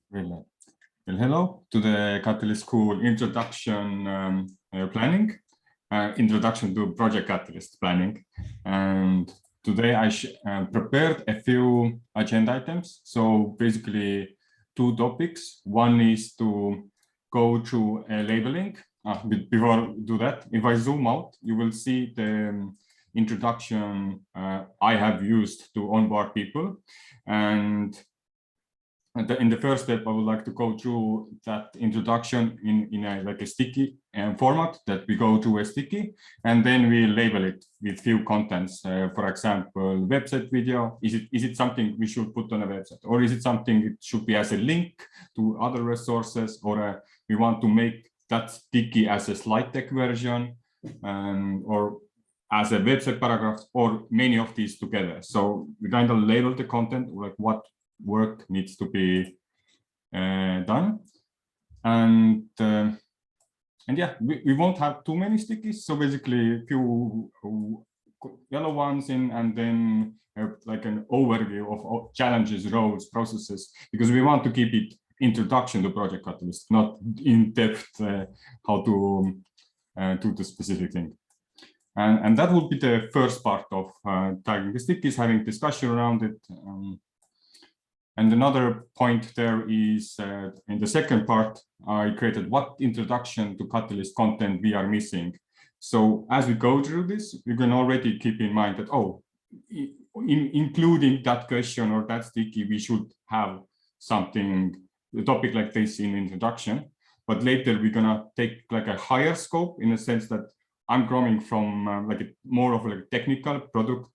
Well, hello to the Catalyst School introduction planning, introduction to project Catalyst planning. And today I prepared a few agenda items. So basically two topics. One is to go through labeling. Before I do that, if I zoom out, you will see the introduction I have used to onboard people. And in the first step, I would like to go through that introduction in a sticky format, that we go to a sticky, and then we label it with few contents. For example, website video. Is it something we should put on a website, or is it something it should be as a link to other resources, or we want to make that sticky as a slide deck version, or as a website paragraph, or many of these together. So we kind of label the content, like what work needs to be done, and yeah, we won't have too many stickies. So basically, a few yellow ones in, and then like an overview of challenges, roles, processes, because we want to keep it introduction to Project Catalyst, not in depth how to do the specific thing. And that would be the first part of tagging the stickies, having discussion around it. And another point there is in the second part, I created what introduction to Catalyst content we are missing. So as we go through this, you can already keep in mind that, oh, including that question or that sticky, we should have something, a topic like this in introduction. But later we're gonna take like a higher scope, in a sense that I'm coming from like more of a technical product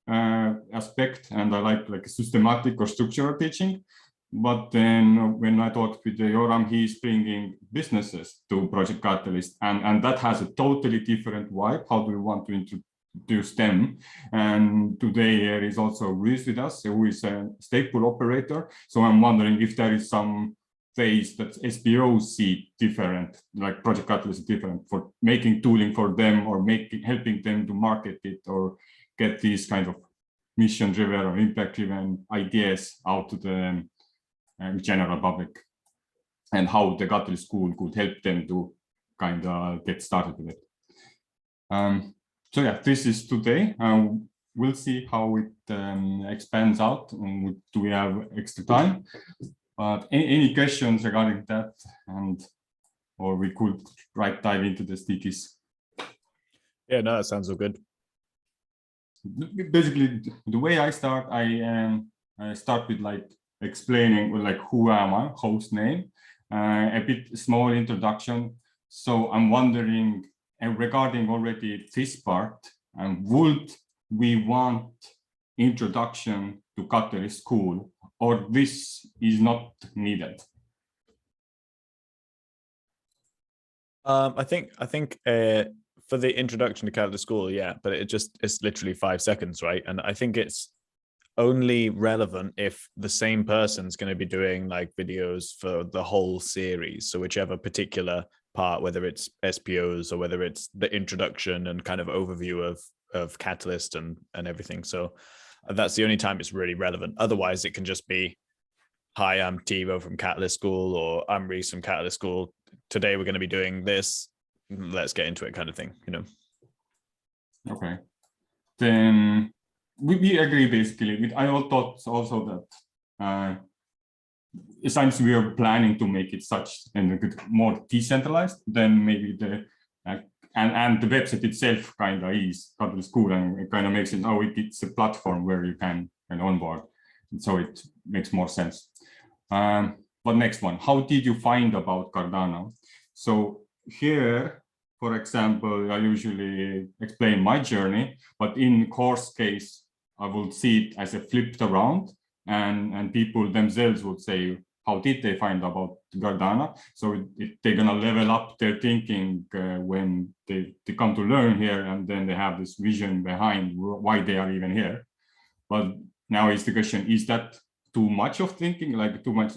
aspect, and I like systematic or structural teaching. But then when I talked with Joram, he's bringing businesses to Project Catalyst, and that has a totally different vibe. How do we want to introduce them? And today there is also Ruiz with us, who is a staple operator. So I'm wondering if there is some ways that SPOs see different, like Project Catalyst is different, for making tooling for them, or helping them to market it, or get these kind of mission-driven or impact-driven ideas out to the general public, and how the Catalyst School could help them to kind of get started with it. So yeah, this is today. We'll see how it expands out. Do we have extra time? But any questions regarding that, or we could dive into the stickies? Yeah, no, that sounds all good. Basically, the way I start, I start with like explaining like who am I, host name, a bit small introduction. So I'm wondering, regarding already this part, would we want introduction to Catalyst School, or this is not needed? I think for the introduction to Catalyst School, yeah, but it's literally 5 seconds, right? And I think it's only relevant if the same person's going to be doing like videos for the whole series. So whichever particular part, whether it's SPOs or whether it's the introduction and kind of overview of Catalyst and everything. So that's the only time it's really relevant. Otherwise, it can just be, hi, I'm Tivo from Catalyst School, or I'm Reese from Catalyst School. Today we're going to be doing this. Let's get into it, kind of thing, you know. Okay, then we agree basically. I thought also that since we are planning to make it such and more decentralized, then maybe the and the website itself kind of is Catalyst School, and it kind of makes it, oh, it's a platform where you can onboard, and so it makes more sense. But next one, how did you find about Cardano? So here, for example, I usually explain my journey, but in course case, I will see it as a flipped around, and people themselves would say, how did they find about Cardano? So they're gonna level up their thinking when they come to learn here, and then they have this vision behind why they are even here. But now is the question, is that too much of thinking, like too much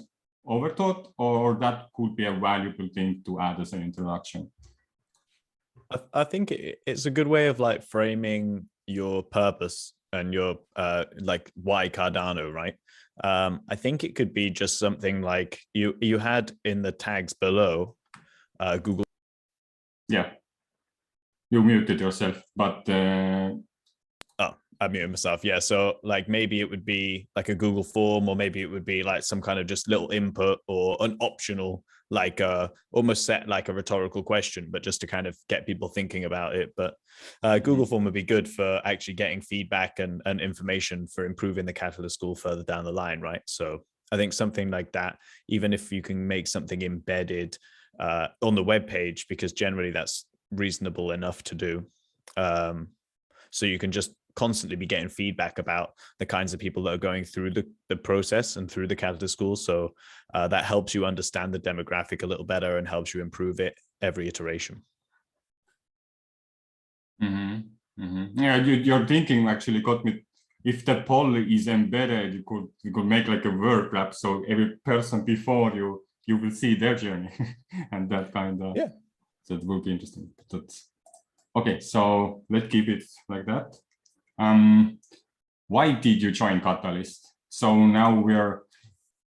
overthought, or that could be a valuable thing to add as an introduction? I think it's a good way of like framing your purpose and your like why Cardano, right? I think it could be just something like you had in the tags below Google. Yeah, you muted yourself, but Oh, I muted myself. Yeah, so like maybe it would be like a Google form, or maybe it would be like some kind of just little input or an optional, like almost set like a rhetorical question, but just to kind of get people thinking about it. But Google form would be good for actually getting feedback and information for improving the Catalyst School further down the line, right? So I think something like that, even if you can make something embedded on the web page, because generally that's reasonable enough to do. So you can just constantly be getting feedback about the kinds of people that are going through the process and through the Catalyst School. So that helps you understand the demographic a little better and helps you improve it every iteration. Yeah, your thinking actually got me. If the poll is embedded, you could make like a word wrap, so every person before you will see their journey, and that kind of, yeah. So it will be interesting. That's okay. So let's keep it like that. Why did you join Catalyst? So now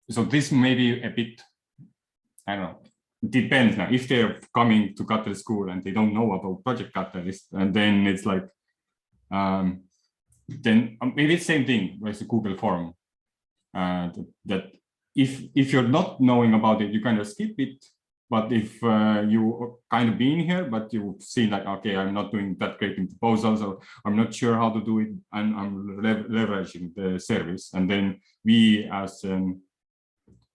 so this may be a bit, I don't know, depends now. If they're coming to Catalyst School and they don't know about Project Catalyst, and then it's like, then maybe it's the same thing with the Google form. That if you're not knowing about it, you kind of skip it. But if you kind of been here, but you see like, okay, I'm not doing that great in proposals, or I'm not sure how to do it, and I'm leveraging the service, and then we as an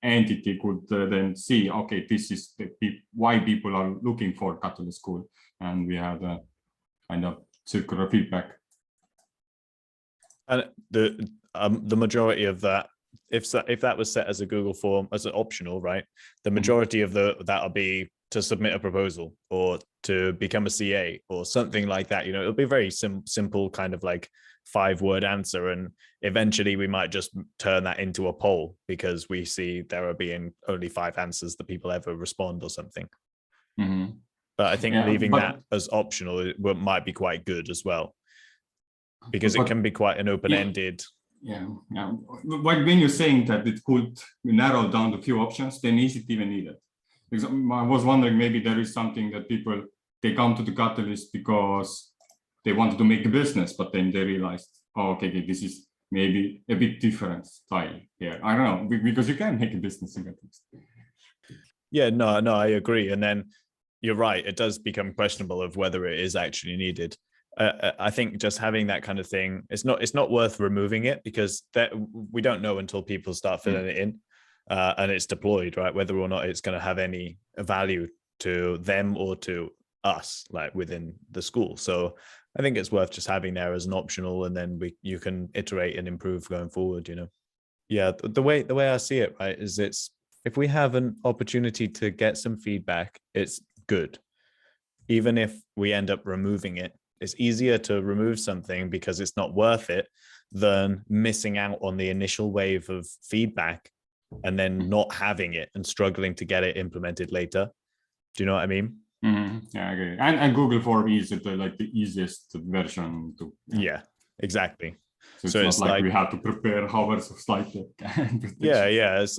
entity could then see, okay, this is why people are looking for Catalyst School, and we have a kind of circular feedback. And the majority of that, if that was set as a Google form as an optional, right, the majority of that'll be to submit a proposal or to become a CA or something like that. You know, it'll be a very simple kind of like 5-word answer, and eventually we might just turn that into a poll because we see there are being only 5 answers that people ever respond or something. But I think leaving that as optional might be quite good as well, because it can be quite an open-ended. Yeah. When you're saying that it could narrow down to a few options, then is it even needed? Because I was wondering, maybe there is something that people, they come to the Catalyst because they wanted to make a business, but then they realized, oh, okay, this is maybe a bit different style here. I don't know, because you can make a business in Catalyst. Yeah, no, I agree. And then you're right, it does become questionable of whether it is actually needed. I think just having that kind of thing, it's not worth removing it, because we don't know until people start filling it in and it's deployed, right? Whether or not it's going to have any value to them or to us, like within the school. So I think it's worth just having there as an optional, and then you can iterate and improve going forward. You know, yeah. The way I see it, right, is if we have an opportunity to get some feedback, it's good. Even if we end up removing it, it's easier to remove something because it's not worth it than missing out on the initial wave of feedback and then not having it and struggling to get it implemented later. Do you know what I mean? Yeah, I agree. And Google Form is like the easiest version to. Yeah, exactly. So it's not like we have to prepare hours of slide deck. Yeah. It's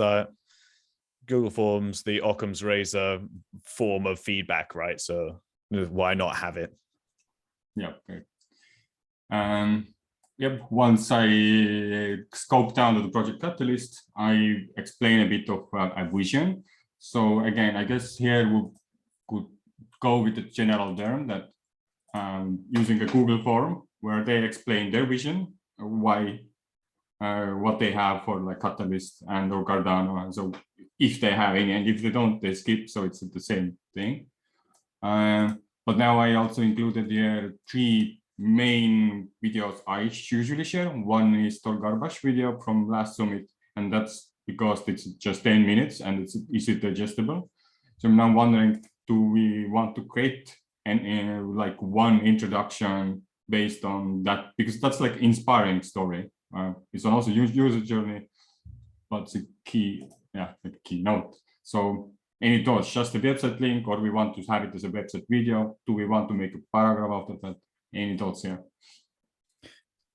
Google Forms, the Occam's razor form of feedback, right? So why not have it? Yeah, great. Yep, once I scope down to the Project Catalyst, I explain a bit of a vision. So again, I guess here we could go with the general term that using a Google form where they explain their vision, why, what they have for like Catalyst and or Cardano. And so if they have any, and if they don't, they skip. So it's the same thing. But now I also included here 3 main videos I usually share. One is Tor Garbage video from last summit, and that's because it's just 10 minutes and it's easy digestible. So I'm now wondering, do we want to create like one introduction based on that? Because that's like inspiring story. It's also user journey, but it's a key, like a keynote. So any thoughts? Just a website link, or we want to have it as a website video? Do we want to make a paragraph out of that? Any thoughts here?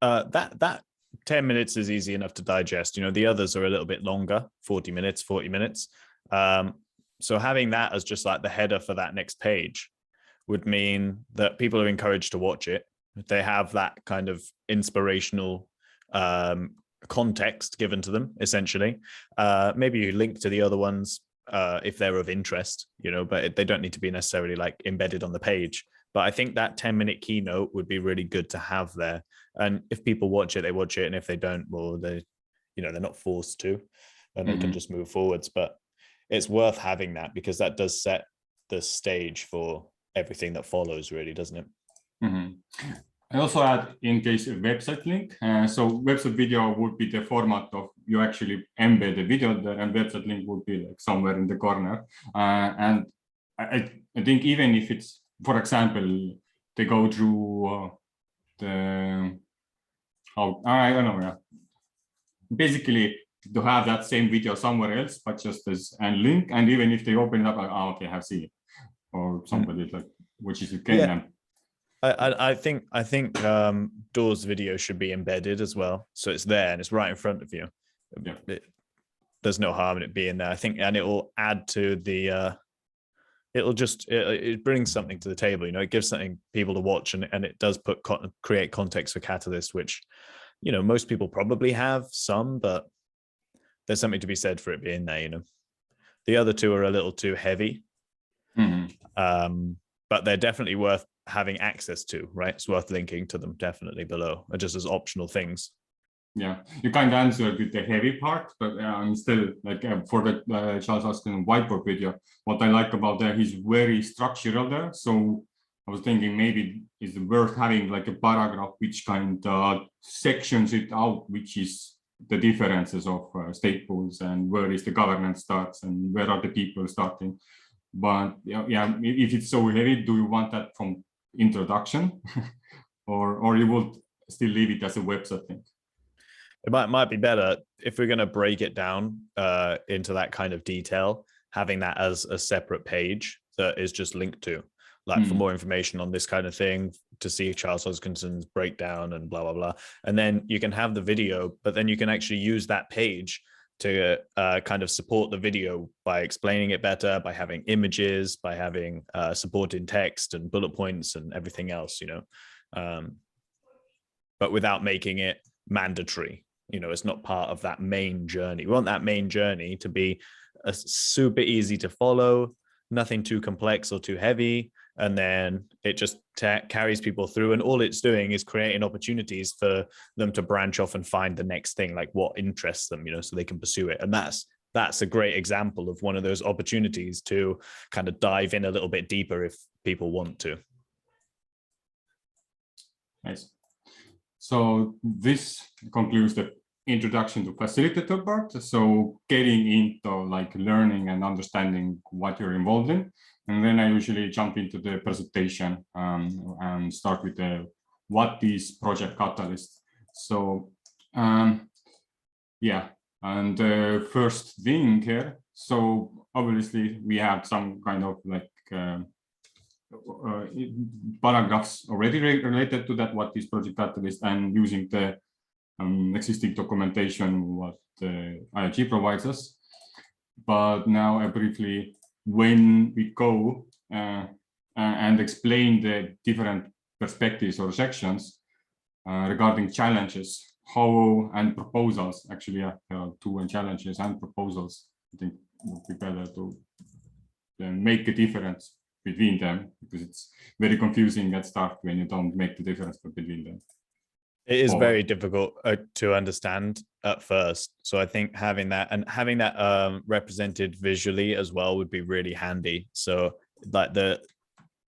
That 10 minutes is easy enough to digest. The others are a little bit longer, 40 minutes. So having that as just like the header for that next page would mean that people are encouraged to watch it. They have that kind of inspirational context given to them, essentially. Maybe you link to the other ones if they're of interest, but they don't need to be necessarily like embedded on the page. But I think that 10-minute keynote would be really good to have there. And if people watch it, they watch it. And if they don't, well, they're not forced to, and they can just move forwards. But it's worth having that because that does set the stage for everything that follows, really, doesn't it? I also add in case a website link. So website video would be the format of you actually embed the video there, and website link would be like somewhere in the corner. And I think even if it's, for example, they go through I don't know, yeah. Basically to have that same video somewhere else, but just as a link, and even if they open it up, like, oh, okay, I have seen it, or somebody like, which is okay. Yeah. I think Door's video should be embedded as well, so it's there and it's right in front of you. Yeah. There's no harm in it being there, I think, and it will add to the. It brings something to the table. It gives something people to watch, and it does create context for Catalyst, which most people probably have some, but there's something to be said for it being there. The other two are a little too heavy, but they're definitely worth having access to, right? It's worth linking to them definitely below, just as optional things. Yeah, you kind of answered with the heavy part, but I'm still like for the Charles Hoskin whiteboard video, what I like about that, he's very structural there. So I was thinking maybe it's worth having like a paragraph which kind of sections it out, which is the differences of state pools and where is the governance starts and where are the people starting. But yeah, if it's so heavy, do you want that from introduction or you would still leave it as a website thing? It might be better if we're going to break it down into that kind of detail, having that as a separate page that is just linked to, like for more information on this kind of thing, to see Charles Hoskinson's breakdown and blah, blah, blah. And then you can have the video, but then you can actually use that page to kind of support the video by explaining it better, by having images, by having supporting text and bullet points and everything else, but without making it mandatory. It's not part of that main journey. We want that main journey to be super easy to follow, nothing too complex or too heavy. And then it just carries people through. And all it's doing is creating opportunities for them to branch off and find the next thing, like what interests them, so they can pursue it. And that's a great example of one of those opportunities to kind of dive in a little bit deeper if people want to. Nice. So this concludes the introduction to facilitator part. So getting into like learning and understanding what you're involved in. And then I usually jump into the presentation and start with what is Project Catalyst. So yeah, and the first thing here. So obviously we have some kind of like paragraphs already related to that, what is Project Catalyst, and using the existing documentation what the IIG provides us. But now I briefly, when we go and explain the different perspectives or sections regarding challenges, how and proposals, actually two challenges and proposals, I think would be better to make a difference between them, because it's very confusing at start when you don't make the difference between them. It is very difficult to understand at first. So I think having that represented visually as well would be really handy. So like the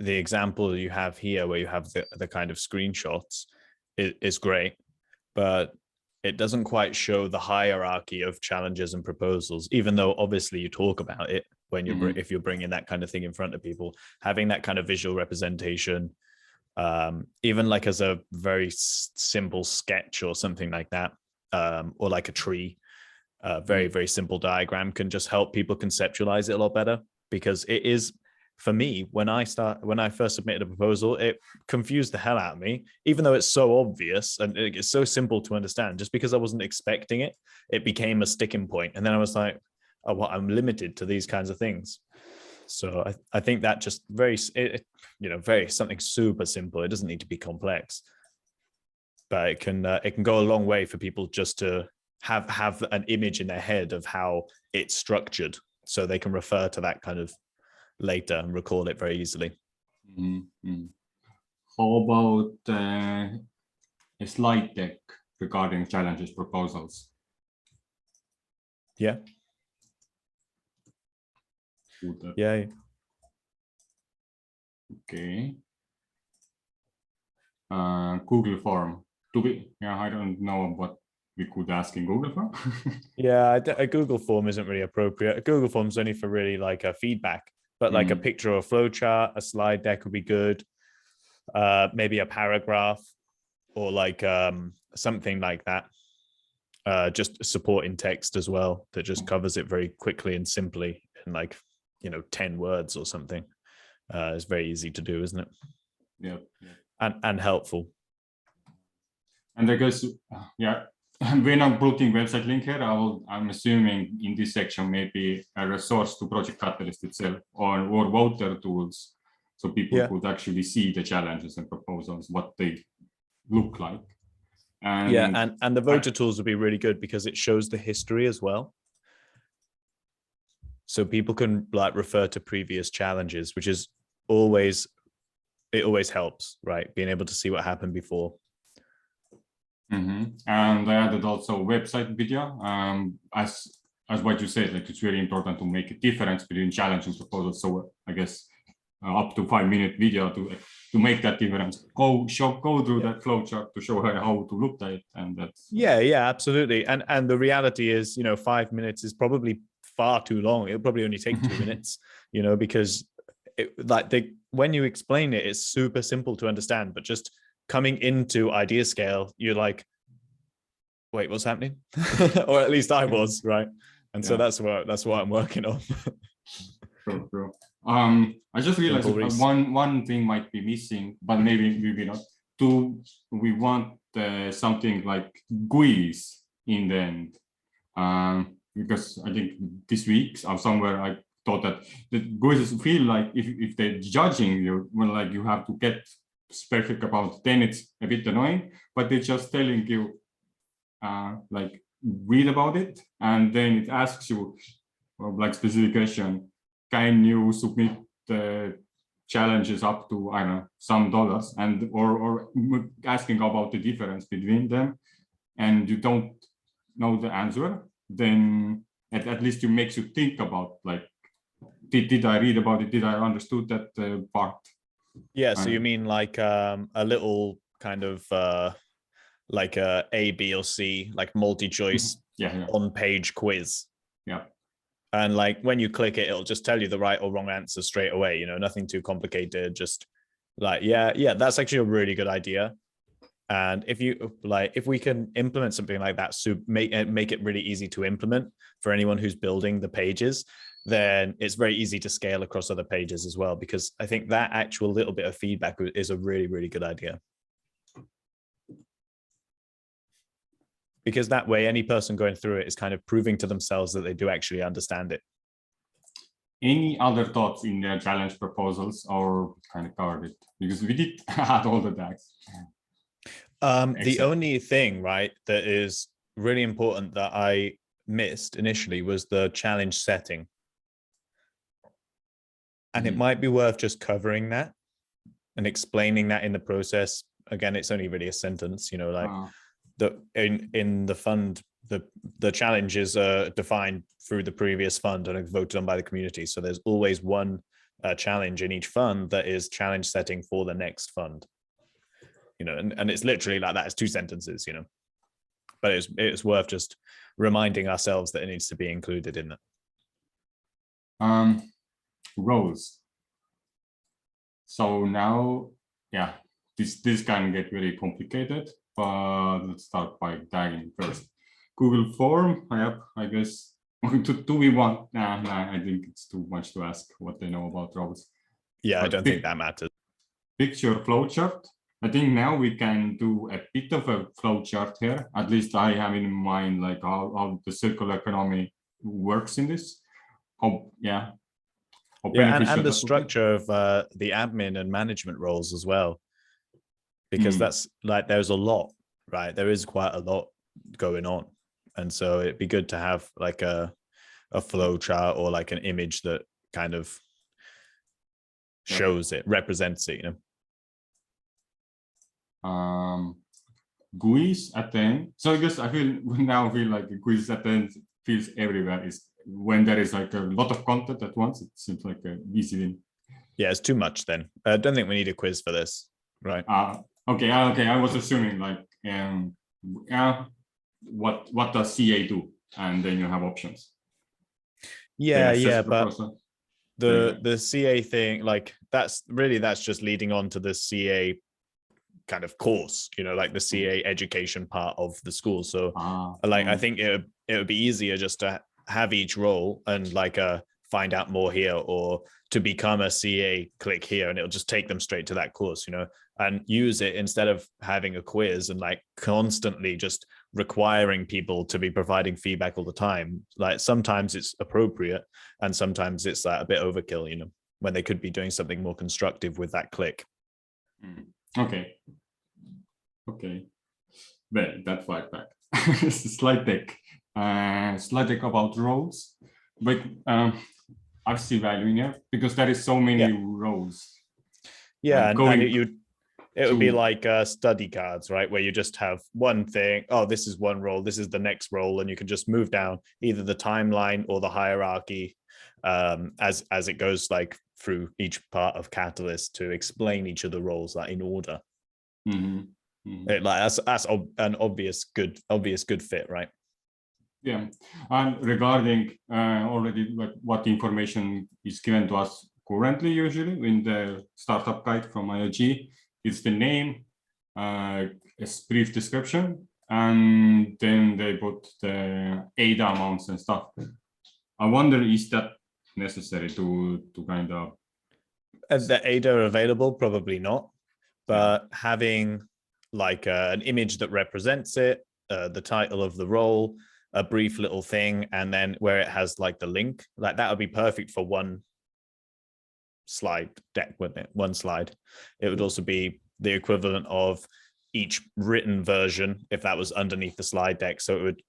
example you have here where you have the kind of screenshots is great, but it doesn't quite show the hierarchy of challenges and proposals, even though obviously you talk about it when you if you're bringing that kind of thing in front of people. Having that kind of visual representation, even like as a very simple sketch or something like that, or like a tree, very, very simple diagram, can just help people conceptualize it a lot better, because it is for me, when I first submitted a proposal, it confused the hell out of me, even though it's so obvious and it's so simple to understand. Just because I wasn't expecting it, it became a sticking point. And then I was like, oh, well, I'm limited to these kinds of things. So I think that just very something super simple. It doesn't need to be complex, but it can go a long way for people just to have an image in their head of how it's structured, so they can refer to that kind of later and recall it very easily. Mm-hmm. How about a slide deck regarding challenges proposals? Yeah. Yeah. Okay. Google form. I don't know what we could ask in Google form. Yeah, a Google form isn't really appropriate. A Google form is only for really like a feedback, but like a picture or a flow chart, a slide deck would be good. Maybe a paragraph or like something like that. Just supporting text as well that just covers it very quickly and simply in like 10 words or something. It's very easy to do, isn't it? Yeah. And helpful. And I guess, yeah, when I'm putting website link here, I'm assuming in this section maybe a resource to Project Catalyst itself or voter tools, so people could actually see the challenges and proposals, what they look like. And the voter tools would be really good because it shows the history as well. So people can like refer to previous challenges, which is always helps, right? Being able to see what happened before. Mm-hmm. And I added also website video. As what you said, like it's really important to make a difference between challenge and proposal. So I guess up to 5-minute video to make that difference. Go through that flowchart to show her how to look at it, and that's absolutely. And the reality is, 5 minutes is probably far too long. It'll probably only take 2 minutes, because when you explain it, it's super simple to understand, but just coming into idea scale, you're like, wait, what's happening? Or at least I was, right? And so that's what I'm working on. True. I just realized one thing might be missing, but maybe not. We want something like quiz in the end, because I think this week or somewhere I thought that the quizzes feel like if they're judging you, well, like you have to get perfect about, then it's a bit annoying. But they're just telling you, like read about it, and then it asks you like specific question. Can you submit the challenges up to, I don't know, some dollars, and or asking about the difference between them, and you don't know the answer, then at least it makes you think about, like, did I read about it? Did I understood that part? Yeah, so you mean like a little kind of like A, B, or C, like multi-choice on-page quiz. Yeah. And like when you click it, it'll just tell you the right or wrong answer straight away, nothing too complicated. Just like, yeah, that's actually a really good idea. And if we can implement something like that, so make it really easy to implement for anyone who's building the pages, then it's very easy to scale across other pages as well, because I think that actual little bit of feedback is a really, really good idea. Because that way, any person going through it is kind of proving to themselves that they do actually understand it. Any other thoughts in the challenge proposals, or kind of covered it? Because we did add all the tags. The only thing, right, that is really important that I missed initially was the challenge setting. And it might be worth just covering that and explaining that in the process. Again, it's only really a sentence, in the fund, the challenge is defined through the previous fund and voted on by the community. So there's always one challenge in each fund that is challenge setting for the next fund. And it's literally like that. It's 2 sentences, but it's worth just reminding ourselves that it needs to be included in that. Roles. So now, this can get very complicated, but let's start by diving first. Google form, I guess. Do we want? Nah, I think it's too much to ask what they know about roles. Yeah, I Like don't think that matters. picture flowchart. I think now we can do a bit of a flowchart here. At least I have in mind like how the circular economy works in this. How Yeah, beneficial and the that would be. structure of the admin and management roles as well, because that's like there's a lot, right? There is quite a lot going on, and so it'd be good to have like a flow chart or like an image that kind of shows it, represents it, you know. GUIs at the end. So I guess I feel like a GUIs at the end feels everywhere is when there is like a lot of content at once. It seems like a easy win. Yeah, it's too much then. I don't think we need a quiz for this, right? Okay. I was assuming like what does CA do, and then you have options. Yeah, but the CA thing, like that's just leading on to the CA kind of course, you know, like the CA education part of the school. So I think it would be easier just to have each role and like find out more here, or to become a CA, click here, and it'll just take them straight to that course, you know, and use it instead of having a quiz and like constantly just requiring people to be providing feedback all the time. Like sometimes it's appropriate and sometimes it's like a bit overkill, you know, when they could be doing something more constructive with that click. Okay. Well, that fight back. Slide deck about roles, but I see value in here because there is so many roles. Yeah, and it would be like study cards, right? Where you just have one thing. Oh, this is one role. This is the next role, and you can just move down either the timeline or the hierarchy as it goes like through each part of Catalyst to explain each of the roles like in order. Like that's an obvious good fit, right? Yeah, and regarding already like what information is given to us currently, usually in the startup guide from IOG, it's the name, a brief description, and then they put the ADA amounts and stuff. I wonder, is that necessary to kind of the ADA available? Probably not, but having like an image that represents it, the title of the role, a brief little thing, and then where it has like the link, like that would be perfect for one slide deck, wouldn't it? One slide. It would also be the equivalent of each written version if that was underneath the slide deck, so it would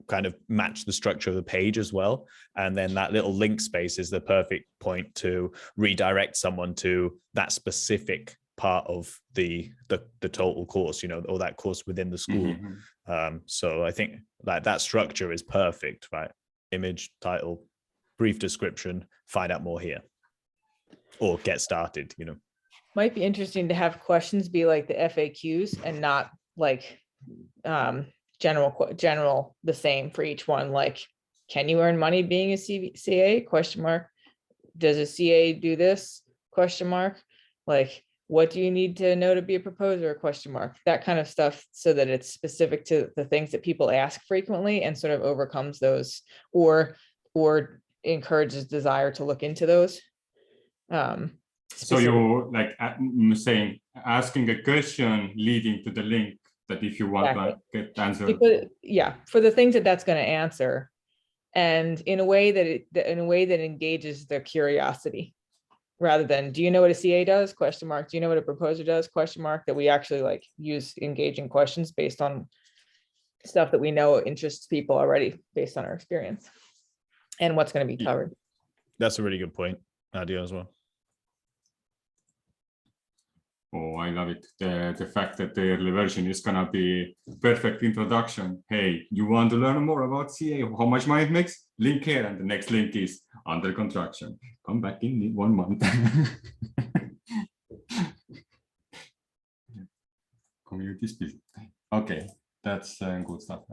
kind of match the structure of the page as well. And then that little link space is the perfect point to redirect someone to that specific part of the total course, you know, or that course within the school. So I think like that structure is perfect, right? Image, title, brief description, find out more here, or get started, you know. Might be interesting to have questions be like the FAQs and not like general the same for each one. Like, can you earn money being a CA? Question mark. Does a CA do this? Question mark. Like, what do you need to know to be a proposer? Question mark. That kind of stuff, so that it's specific to the things that people ask frequently and sort of overcomes those, or encourages desire to look into those. So you're like saying, asking a question leading to the link that if you want to get the answer. Yeah, for the things that's going to answer, and in a way that engages their curiosity, rather than, do you know what a CA does? Question mark. Do you know what a proposer does? Question mark. That we actually like use engaging questions based on stuff that we know interests people already based on our experience and what's going to be covered. That's a really good point, Nadia, as well. Oh, I love it. The fact that the early version is gonna be perfect introduction. Hey, you want to learn more about CA? How much money it makes? Link here, and the next link is under construction. Come back in 1 month. Community speed. Okay, that's good stuff.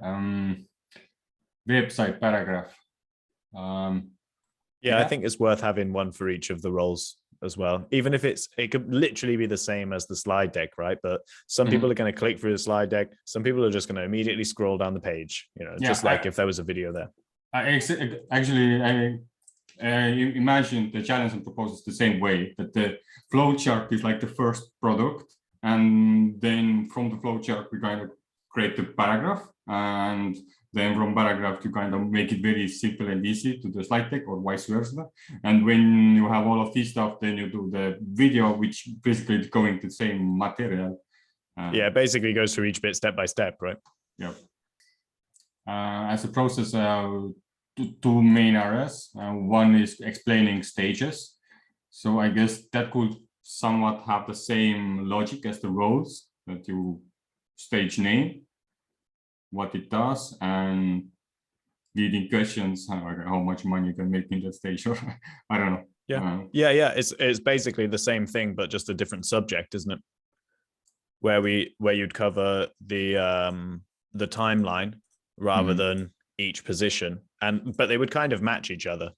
Website paragraph. Yeah, I think it's worth having one for each of the roles as well, even if it could literally be the same as the slide deck, right? But some people are going to click through the slide deck, some people are just going to immediately scroll down the page, you know, just like if there was a video there. Actually, imagine the challenge and proposals the same way, that the flowchart is like the first product, and then from the flowchart we kind of create the paragraph, and then from paragraph to kind of make it very simple and easy to the slide deck, or vice versa. And when you have all of this stuff, then you do the video, which basically is going to the same material. Yeah, basically goes through each bit step by step, right? Yeah. As a process, two main areas. One is explaining stages. So I guess that could somewhat have the same logic as the roles, that you stage name, what it does, and leading questions, how much money you can make in that stage, or I don't know. Yeah. It's basically the same thing, but just a different subject, isn't it? Where you'd cover the timeline rather than each position, but they would kind of match each other.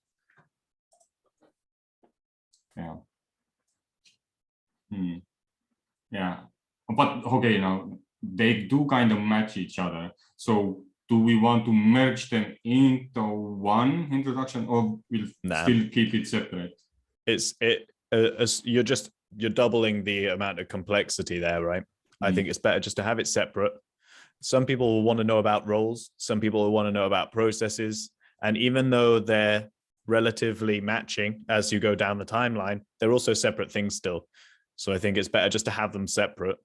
Yeah. Yeah, but okay, now they do kind of match each other. So do we want to merge them into one introduction, or we'll still keep it separate? You're doubling the amount of complexity there, right? I think it's better just to have it separate. Some people will want to know about roles. Some people will want to know about processes. And even though they're relatively matching as you go down the timeline, they're also separate things still. So I think it's better just to have them separate,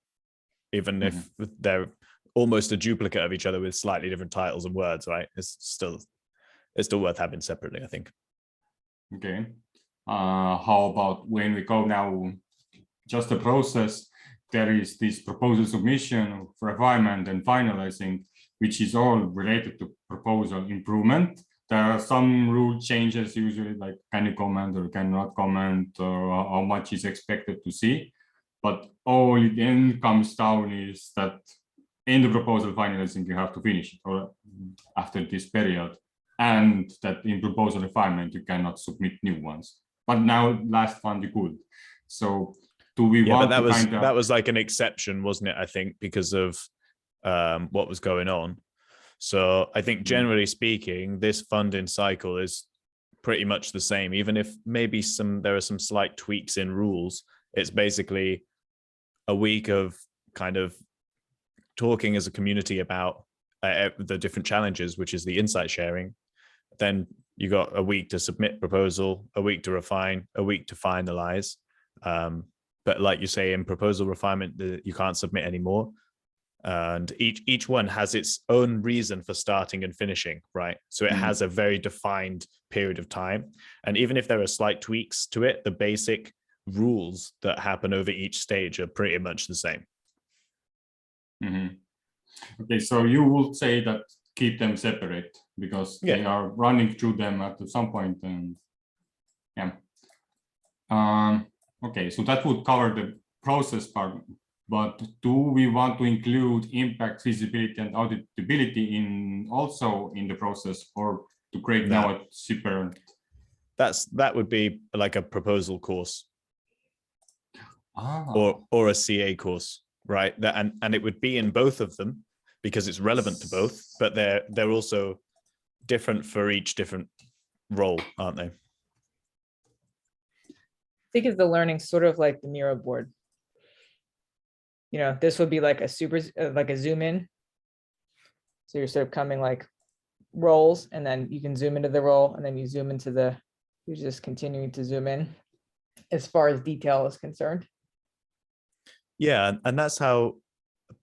even if they're almost a duplicate of each other with slightly different titles and words, right? It's still worth having separately, I think. Okay. How about when we go now, just the process, there is this proposal submission, refinement, and finalizing, which is all related to proposal improvement. There are some rule changes, usually like can you comment or cannot comment, or how much is expected to see. But all it then comes down is that in the proposal finalizing, you have to finish it, or after this period, and that in proposal refinement, you cannot submit new ones. But now last one you could. So do we want but to that was like an exception, wasn't it? I think because of what was going on. So I think generally speaking, this funding cycle is pretty much the same, even if maybe there are some slight tweaks in rules. It's basically a week of kind of talking as a community about the different challenges, which is the insight sharing. Then you got a week to submit proposal, a week to refine, a week to finalize. But like you say, in proposal refinement, you can't submit anymore. And each one has its own reason for starting and finishing, right? So it has a very defined period of time. And even if there are slight tweaks to it, the basic rules that happen over each stage are pretty much the same. Okay, so you would say that keep them separate because they are running through them at some point, and okay, so that would cover the process part. But do we want to include impact, feasibility, and auditability also in the process, or to create now a separate? That would be like a proposal course, or a CA course, right? And it would be in both of them because it's relevant to both, but they're also different for each different role, aren't they? Think of the learning sort of like the Miro board. You know, this would be like a zoom in. So you're sort of coming like roles, and then you can zoom into the role, and then you zoom into you're just continuing to zoom in as far as detail is concerned. Yeah, and that's how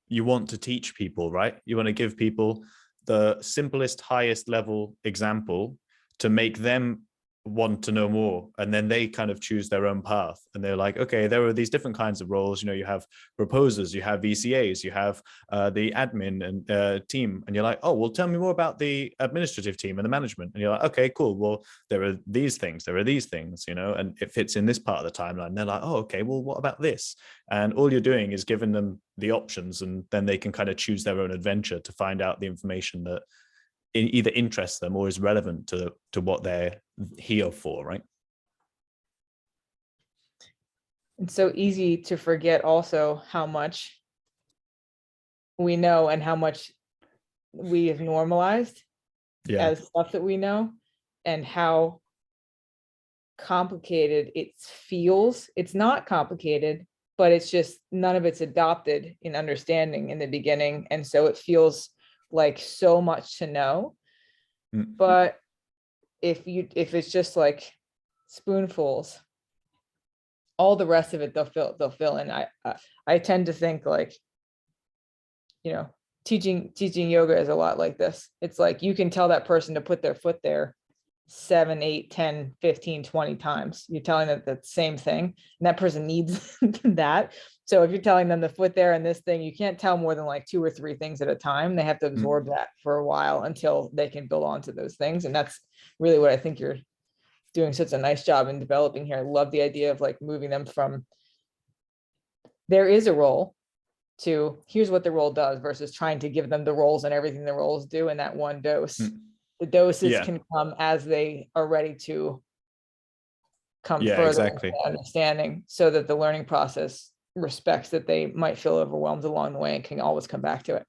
you want to teach people, right? You want to give people the simplest, highest level example to make them want to know more, and then they kind of choose their own path, and they're like, okay, there are these different kinds of roles. You know, you have proposers, you have VCAs, you have the admin and team, and you're like, oh, well, tell me more about the administrative team and the management, and you're like, okay, cool, well, there are these things, you know, and it fits in this part of the timeline. They're like, oh, okay, well, what about this? And all you're doing is giving them the options, and then they can kind of choose their own adventure to find out the information that either interests them or is relevant to what they're here for, right? It's so easy to forget also how much we know and how much we have normalized as stuff that we know, and how complicated it feels. It's not complicated, but it's just none of it's adopted in understanding in the beginning. And so it feels like so much to know. But if it's just like spoonfuls, all the rest of it they'll fill in. I tend to think like, you know, teaching yoga is a lot like this. It's like you can tell that person to put their foot there 7, 8, 10, 15, 20 times. You're telling them the same thing, and that person needs that. So if you're telling them the foot there and this thing, you can't tell more than like 2 or 3 things at a time. They have to absorb that for a while until they can build onto those things. And that's really what I think you're doing such a nice job in developing here. I love the idea of like moving them from there is a role to here's what the role does versus trying to give them the roles and everything the roles do in that one dose. The doses can come as they are ready to come further into understanding, so that the learning process respects that they might feel overwhelmed along the way and can always come back to it.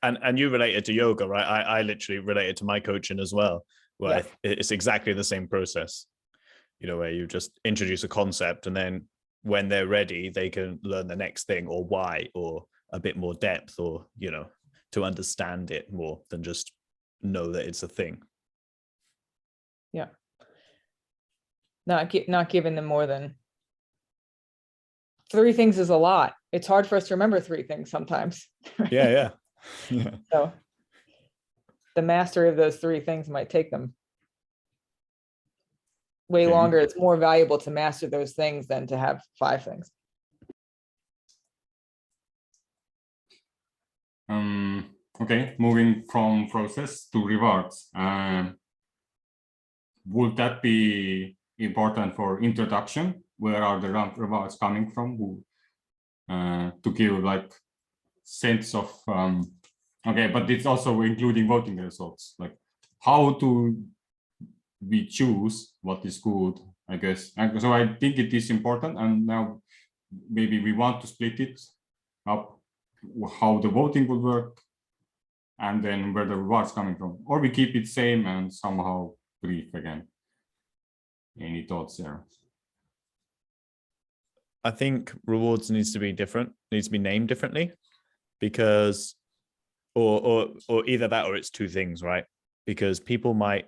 And you related to yoga, right? I literally related to my coaching as well, where it's exactly the same process, you know, where you just introduce a concept and then when they're ready, they can learn the next thing or why, or a bit more depth, or, you know, to understand it more than just know that it's a thing. Yeah. Not giving them more than 3 things is a lot. It's hard for us to remember 3 things sometimes. Right? Yeah. So the mastery of those 3 things might take them way longer. It's more valuable to master those things than to have 5 things. Okay, moving from process to rewards. Would that be important for introduction? Where are the rewards coming from? To give like sense of okay, but it's also including voting results. Like how do we choose what is good? I guess. And so I think it is important, and now maybe we want to split it up, how the voting would work, and then where the rewards coming from, or we keep it same and somehow brief again. Any thoughts there? I think rewards needs to be different, needs to be named differently, because or either that or it's 2 things, right? Because people might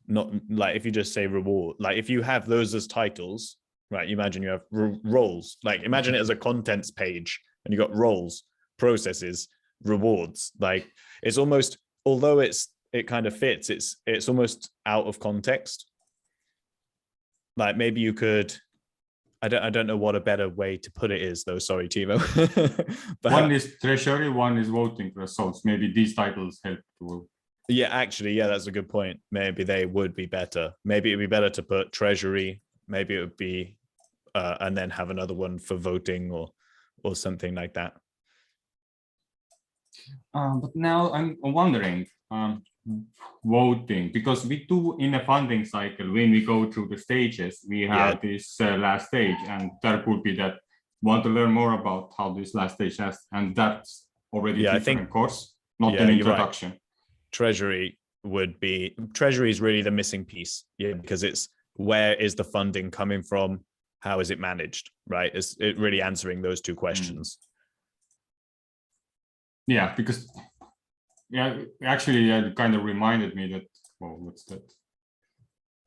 not like, if you just say reward, like if you have those as titles, right? You imagine you have roles, like imagine it as a contents page and you got roles, processes, rewards. Like it's almost, although it kind of fits, it's almost out of context. Like maybe you could, I don't know what a better way to put it is though. Sorry, Timo. But one is treasury, one is voting results. Maybe these titles help to. Yeah, actually, yeah, that's a good point. Maybe they would be better. Maybe it'd be better to put treasury. Maybe it would be, and then have another one for voting or something like that. But now I'm wondering, voting, because we do in a funding cycle, when we go through the stages, we have this last stage, and there could be that want to learn more about how this last stage has, and that's already different course, not an introduction. Right. Treasury is really the missing piece, because it's where is the funding coming from, how is it managed, right? It's really answering those 2 questions. Yeah, because actually it kind of reminded me that, well, what's that?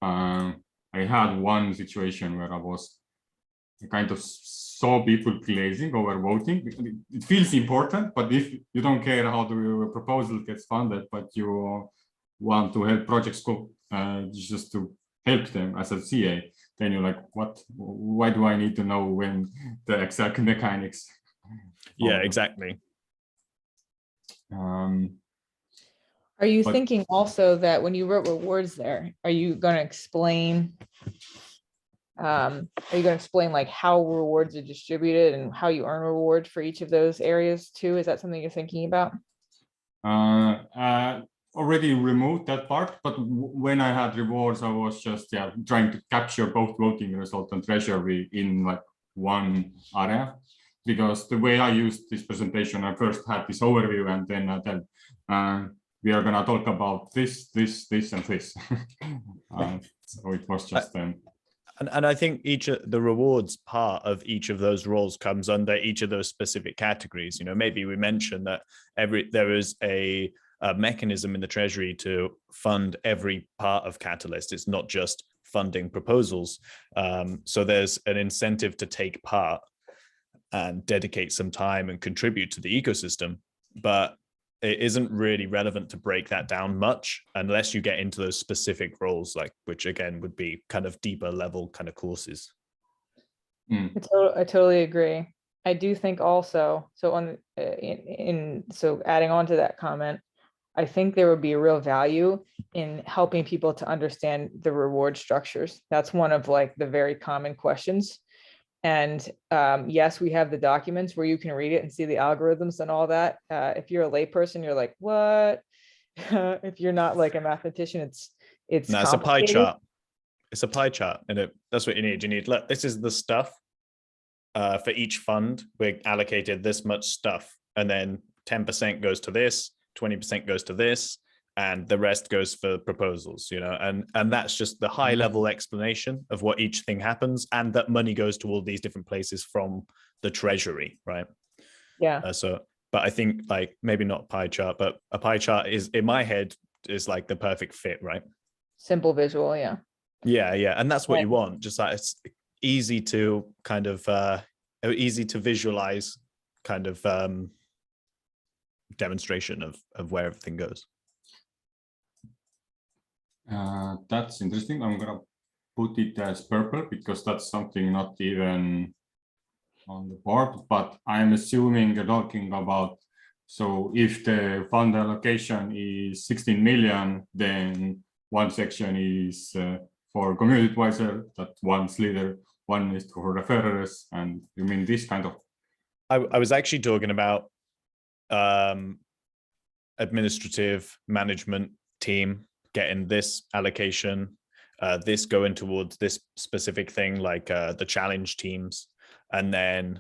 I had one situation where I kind of saw people glazing over voting. It feels important, but if you don't care how the proposal gets funded, but you want to help projects go just to help them as a CA, then you're like, what? Why do I need to know when the exact mechanics? Yeah, exactly. Are you thinking also that when you wrote rewards there, are you going to explain like how rewards are distributed and how you earn rewards for each of those areas too? Is that something you're thinking about? Already removed that part, but when I had rewards, I was just trying to capture both voting result and treasury in like one area. Because the way I used this presentation, I first had this overview, and then we are going to talk about this, and this. So it was just And I think each of the rewards part of each of those roles comes under each of those specific categories. Maybe we mentioned that there is a mechanism in the Treasury to fund every part of Catalyst. It's not just funding proposals. So there's an incentive to take part and dedicate some time and contribute to the ecosystem. But it isn't really relevant to break that down much unless you get into those specific roles, which again would be kind of deeper level kind of courses. I totally agree. I do think also, so so adding on to that comment, I think there would be a real value in helping people to understand the reward structures. That's one of the very common questions. And yes, we have the documents where you can read it and see the algorithms and all that. If you're a layperson, you're like, what? If you're not a mathematician, it's no, it's a pie chart. It's a pie chart, and that's what you need. You need, look, this is the stuff for each fund. We're allocated this much stuff, and then 10% goes to this, 20% goes to this, and the rest goes for proposals, and that's just the high level explanation of what each thing happens, and that money goes to all these different places from the Treasury, right? Yeah. But I think maybe not pie chart, but a pie chart is, in my head, is the perfect fit, right? Simple visual, yeah. Yeah, and that's what you want. Just it's easy to kind of easy to visualize kind of demonstration of where everything goes. That's interesting. I'm gonna put it as purple because that's something not even on the board, but I'm assuming you're talking about, so if the fund allocation is 16 million, then one section is for community advisor, that one's leader, one is for referrers, and you mean this kind of? I was actually talking about administrative management team getting this allocation, this going towards this specific thing, the challenge teams, and then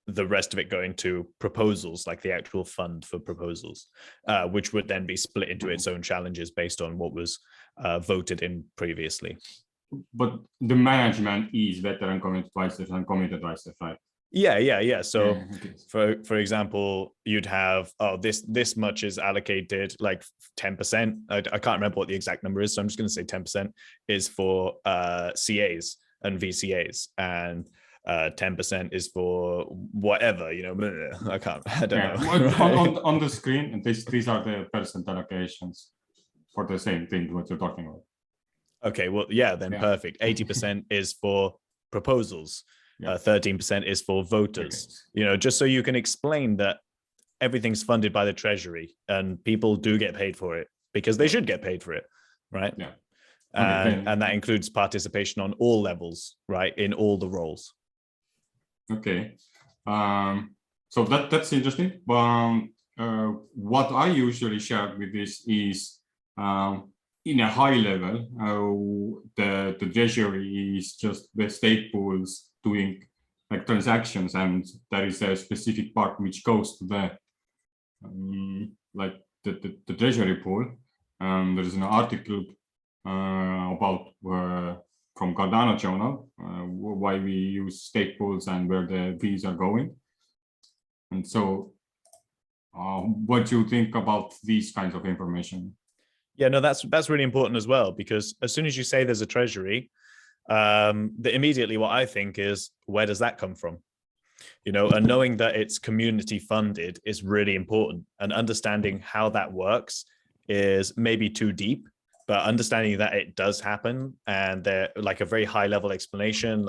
the rest of it going to proposals, the actual fund for proposals, which would then be split into its own challenges based on what was voted in previously. But the management is veteran community advisors and community advisors, right? Yeah. So okay. for example, you'd have, this much is allocated, 10%. I can't remember what the exact number is, so I'm just going to say 10% is for CAs and VCAs, and 10% is for whatever, I don't know. on the screen, and these are the percent allocations for the same thing what you're talking about. Okay, well, then perfect. 80% is for proposals. 13% is for voters. Okay. Just so you can explain that everything's funded by the Treasury and people do get paid for it because they should get paid for it, right? Yeah. And that includes participation on all levels, right, in all the roles. Okay, so that's interesting. What I usually share with this is, in a high level, the Treasury is just the state pools doing transactions, and there is a specific part which goes to the the Treasury pool. There is an article about from Cardano journal, why we use state pools and where the fees are going. And so what do you think about these kinds of information? Yeah, no, that's really important as well, because as soon as you say there's a Treasury, immediately what I think is, where does that come from? And knowing that it's community funded is really important, and understanding how that works is maybe too deep, but understanding that it does happen, and they're a very high level explanation,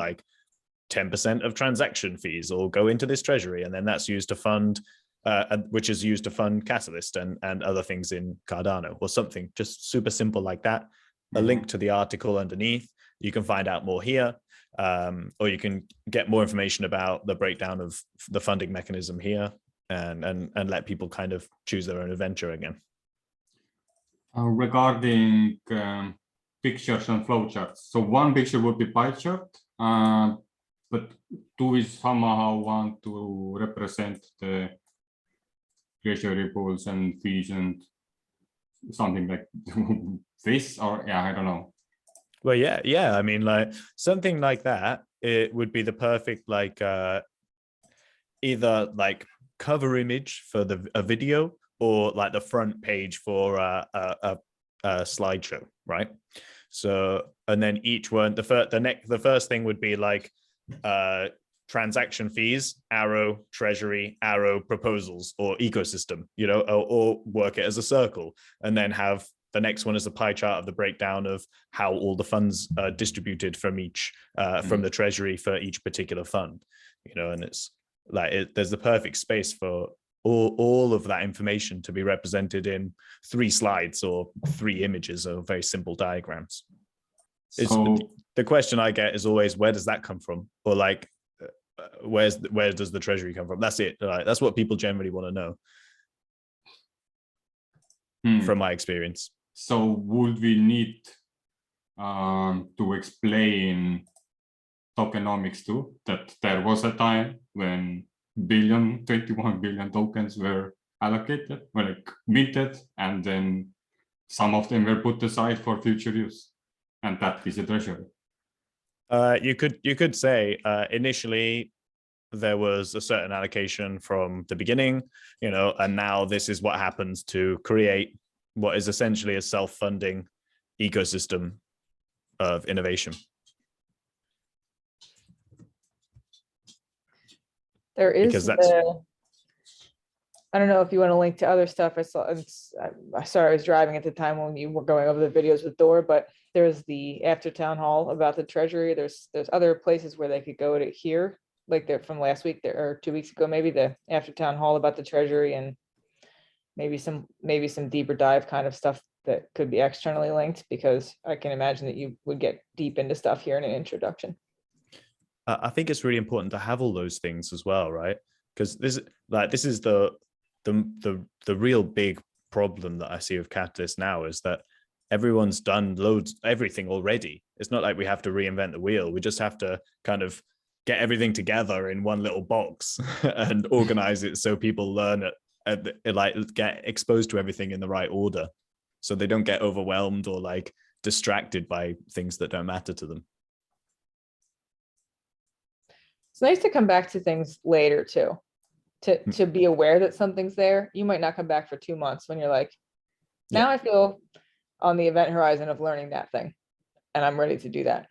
10% of transaction fees will go into this Treasury, and then that's used to fund, which is used to fund Catalyst and other things in Cardano, or something just super simple like that. A link to the article underneath. You can find out more here, or you can get more information about the breakdown of the funding mechanism here, and let people kind of choose their own adventure again. Regarding pictures and flowcharts, so one picture would be pie chart, but do we somehow want to represent the Treasury pools and fees and something like this, or I don't know. Well, yeah. I mean, like something like that, it would be the perfect like either like cover image for a video or like the front page for a slideshow, right? So, and then each one, the first thing would be like transaction fees, arrow, treasury, arrow, proposals, or ecosystem, you know, or work it as a circle, and then have the next one is a pie chart of the breakdown of how all the funds are distributed from each from the treasury for each particular fund, you know, and it's like there's the perfect space for all of that information to be represented in 3 slides or 3 images or very simple diagrams. So The question I get is always, where does that come from? Or like, where does the treasury come from? That's it. Like, that's what people generally want to know from my experience. So would we need to explain tokenomics too, that there was a time when 21 billion tokens were allocated, were like minted, and then some of them were put aside for future use, and that is a treasury. You could say initially there was a certain allocation from the beginning, you know, and now this is what happens to create what is essentially a self-funding ecosystem of innovation. There is Because that's I don't know if you want to link to other stuff. I saw, sorry, I was driving at the time when you were going over the videos with Dor, but there's the after town hall about the treasury. There's other places where they could go to hear, like they're from last week there or 2 weeks ago, maybe the after town hall about the treasury, and maybe some deeper dive kind of stuff that could be externally linked, because I can imagine that you would get deep into stuff here in an introduction. I think it's really important to have all those things as well, right? Because this is the real big problem that I see with Catalyst now, is that everyone's done everything already. It's not like we have to reinvent the wheel. We just have to kind of get everything together in one little box and organize it so people learn it, like get exposed to everything in the right order, so they don't get overwhelmed or like distracted by things that don't matter to them. It's nice to come back to things later too, to be aware that something's there. You might not come back for 2 months when you're like, now I feel on the event horizon of learning that thing, and I'm ready to do that.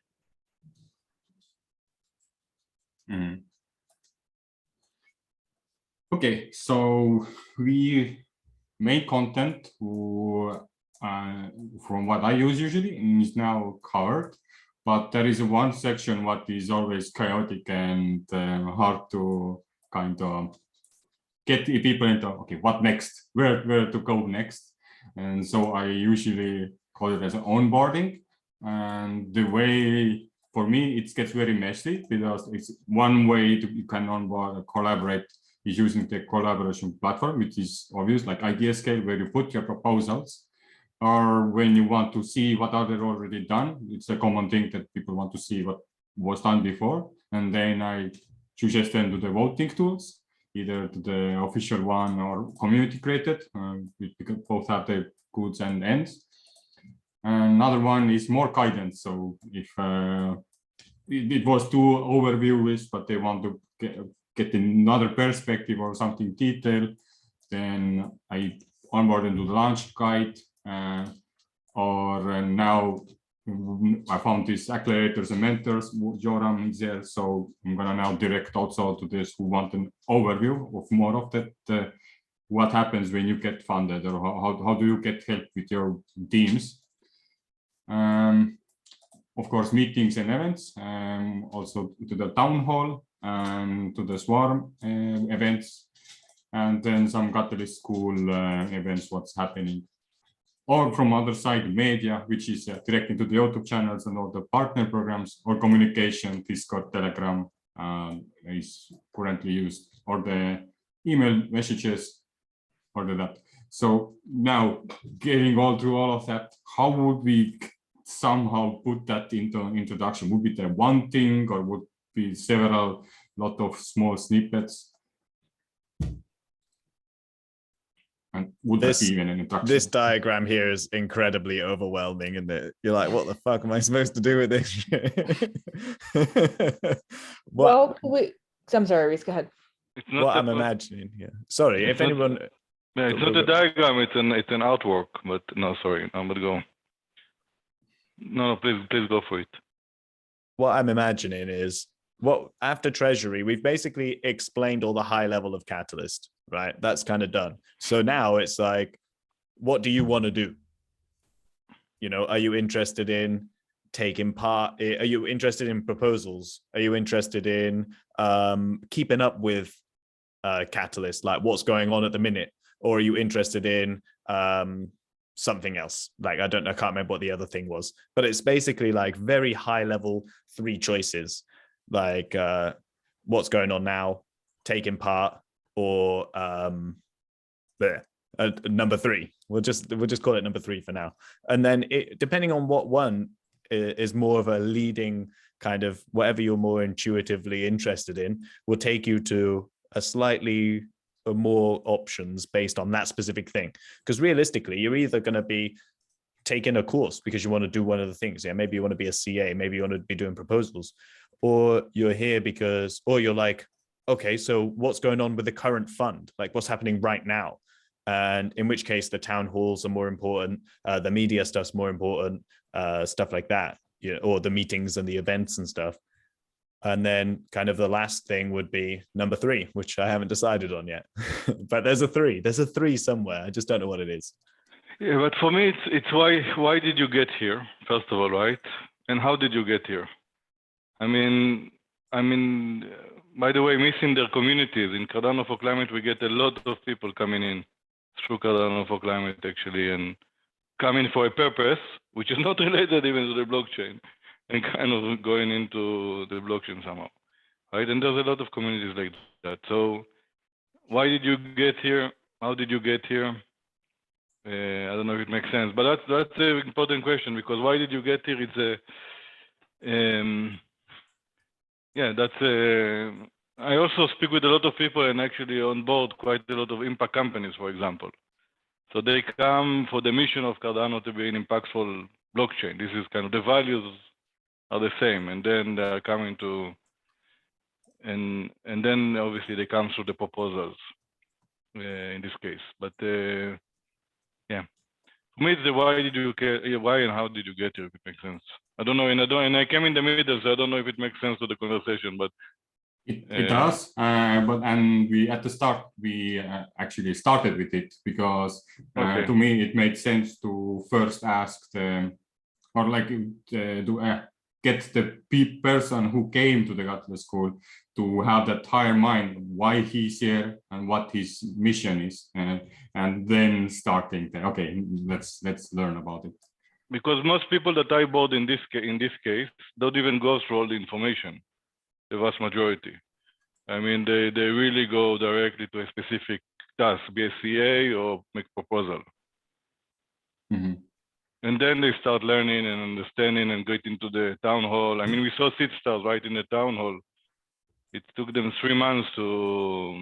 Okay, so we made content from what I use usually, and is now covered, but there is one section what is always chaotic and hard to kind of get people into, okay, what next, where to go next. And so I usually call it as an onboarding, and the way for me it gets very messy, because it's one way you can onboard, collaborate, is using the collaboration platform, which is obvious, like IdeaScale, where you put your proposals, or when you want to see what are they already done. It's a common thing that people want to see what was done before, and then I suggest them to the voting tools, either to the official one or community created, because both have the goods and ends. Another one is more guidance. So if it was too overviewish, but they want to get another perspective or something detailed, then I onboard them to the launch guide, or now I found these accelerators and mentors. Joram is there, so I'm gonna now direct also to this who want an overview of more of that, what happens when you get funded, or how do you get help with your teams. Of course, meetings and events, also to the town hall and to the swarm events, and then some Catalyst School events, what's happening. Or from other side, media, which is directly to the YouTube channels and all the partner programs, or communication, Discord, Telegram is currently used, or the email messages, or that. So now, getting all through all of that, how would we somehow put that into an introduction? Would it be the one thing, or would be several, lot of small snippets? And would that be even an introduction? This diagram here is incredibly overwhelming, and you're like, what the fuck am I supposed to do with this? Well, I'm sorry, Reese, go ahead. It's not what I'm imagining here. Sorry, if anyone. Yeah, it's not a diagram. It's an artwork. But no, sorry. But go. No, please go for it. What I'm imagining is after Treasury, we've basically explained all the high level of Catalyst, right? That's kind of done. So now it's like, what do you want to do? You know, are you interested in taking part? Are you interested in proposals? Are you interested in keeping up with Catalyst, like what's going on at the minute? Or are you interested in something else? Like, I can't remember what the other thing was, but it's basically like very high level 3 choices, like what's going on now, taking part, or number 3. We'll just call it number 3 for now. And then depending on what one is more of a leading kind of whatever you're more intuitively interested in, will take you to a slightly more options based on that specific thing. Because realistically, you're either going to be taking a course because you want to do one of the things. Yeah, maybe you want to be a CA, maybe you want to be doing proposals, or you're here or you're like, okay, so what's going on with the current fund? Like what's happening right now? And in which case the town halls are more important, the media stuff's more important, stuff like that, you know, or the meetings and the events and stuff. And then kind of the last thing would be number 3, which I haven't decided on yet. But there's a 3 somewhere. I just don't know what it is. Yeah, but for me, it's why did you get here, first of all, right? And how did you get here? I mean, by the way, missing their communities. In Cardano for Climate, we get a lot of people coming in through Cardano for Climate, actually, and coming for a purpose, which is not related even to the blockchain, and kind of going into the blockchain somehow, right? And there's a lot of communities like that. So why did you get here? How did you get here? I don't know if it makes sense, but that's an important question, because why did you get here? I also speak with a lot of people and actually on board quite a lot of impact companies, for example. So they come for the mission of Cardano to be an impactful blockchain. This is kind of the values are the same, and then they are coming to, and then obviously they come through the proposals in this case. But yeah, for me it's the why did you get, why and how did you get here? If it makes sense. I don't know, and I came in the middle, so I don't know if it makes sense to the conversation, but it does. And we at the start we actually started with it because okay. To me it made sense to first ask get the person who came to the Catalyst school to have that higher mind, why he's here and what his mission is, and then starting okay, let's learn about it. Because most people that I board in this case don't even go through all the information, the vast majority. I mean, they really go directly to a specific task, be a CA or make proposal. Mm-hmm. And then they start learning and understanding and get into the town hall. I mean, we saw seed stars right in the town hall. It took them 3 months to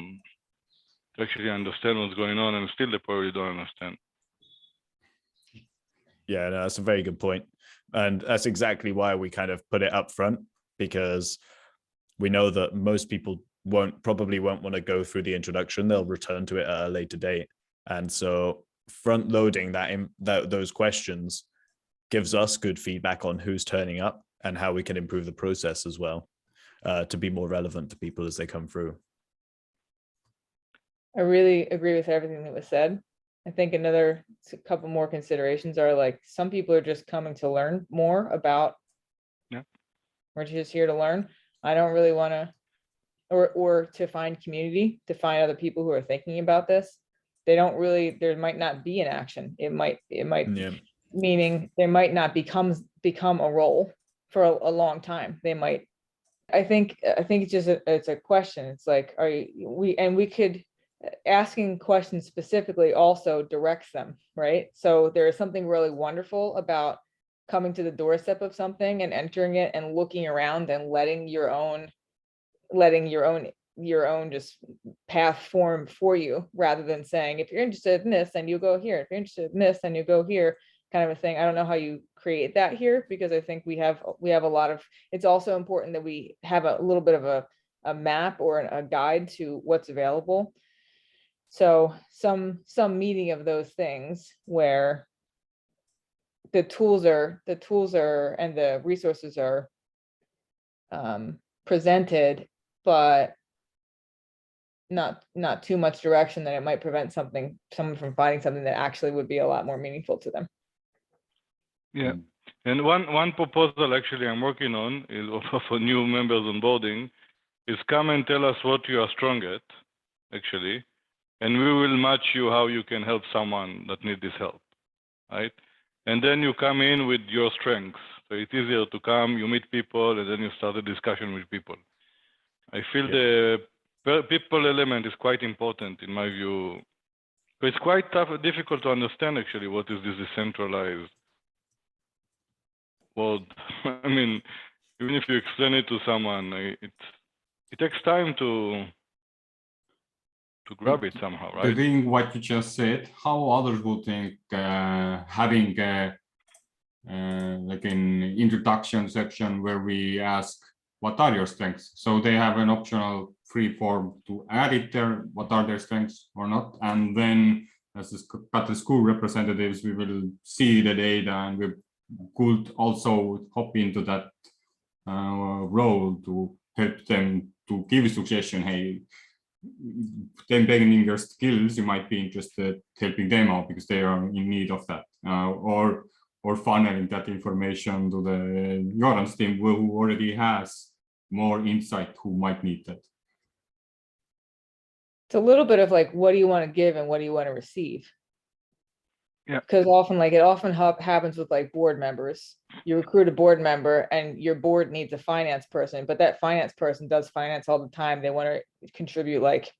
actually understand what's going on, and still they probably don't understand. Yeah, no, that's a very good point. And that's exactly why we kind of put it up front, because we know that most people probably won't want to go through the introduction. They'll return to it at a later date. And so front loading those questions gives us good feedback on who's turning up and how we can improve the process as well, to be more relevant to people as they come through. I really agree with everything that was said. I think a couple more considerations are like, some people are just coming to learn more about, we're just here to learn. I don't really want to, or to find community, to find other people who are thinking about this. They don't really, there might not be an action. It might, meaning there might not become a role for a long time. They might, I think it's just, it's a question. It's like, we could, asking questions specifically also directs them, right? So there is something really wonderful about coming to the doorstep of something and entering it and looking around and letting your own your own just path form for you, rather than saying, if you're interested in this, then you go here. If you're interested in this, then you go here, kind of a thing. I don't know how you create that here, because I think we have a lot of, it's also important that we have a little bit of a map or a guide to what's available. So some meeting of those things where the tools are and the resources are presented, but not too much direction that it might prevent someone from finding something that actually would be a lot more meaningful to them. Yeah, and one proposal actually I'm working on is for new members onboarding is come and tell us what you are strong at, actually, and we will match you how you can help someone that needs this help, right? And then you come in with your strengths. So it's easier to come, you meet people, and then you start a discussion with people. I feel the people element is quite important in my view. It's quite difficult to understand actually what is this decentralized world. I mean, even if you explain it to someone, it takes time to grab it somehow, right? The thing what you just said, how others would think having like an introduction section where we ask, what are your strengths? So they have an optional free form to add it there, what are their strengths or not. And then as the school representatives, we will see the data, and we could also hop into that role to help them to give a suggestion. Hey, them beginning your skills, you might be interested helping them out because they are in need of that, or funneling that information to the Joran's team who already has more insight who might need that. It's a little bit of like, what do you want to give and what do you want to receive? Yeah. Because it often happens with like board members. You recruit a board member and your board needs a finance person, but that finance person does finance all the time. They want to contribute like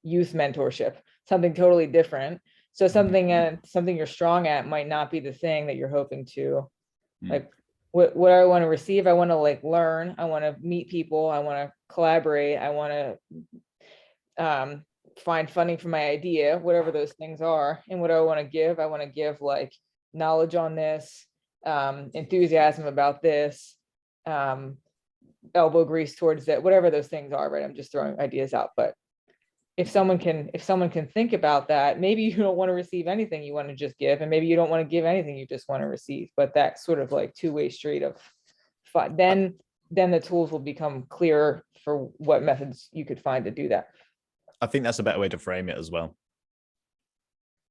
youth mentorship, something totally different. So something you're strong at might not be the thing that you're hoping to like. What I want to receive, I want to like learn, I want to meet people, I want to collaborate, I want to find funding for my idea, whatever those things are. And what do I want to give? I want to give like knowledge on this, enthusiasm about this, elbow grease towards that, whatever those things are, right? I'm just throwing ideas out, but if someone can think about that, maybe you don't want to receive anything, you want to just give, and maybe you don't want to give anything, you just want to receive. But that sort of like two-way street of fun, then the tools will become clearer for what methods you could find to do that. I think that's a better way to frame it as well.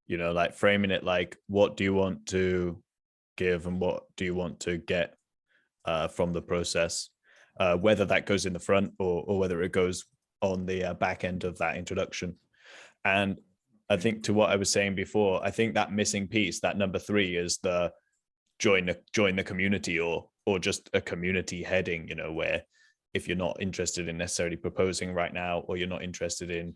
You know, like framing it like, what do you want to give and what do you want to get from the process, whether that goes in the front or whether it goes on the back end of that introduction. And I think to what I was saying before, I think that missing piece, that number 3, is the join the community or just a community heading, you know, where if you're not interested in necessarily proposing right now, or you're not interested in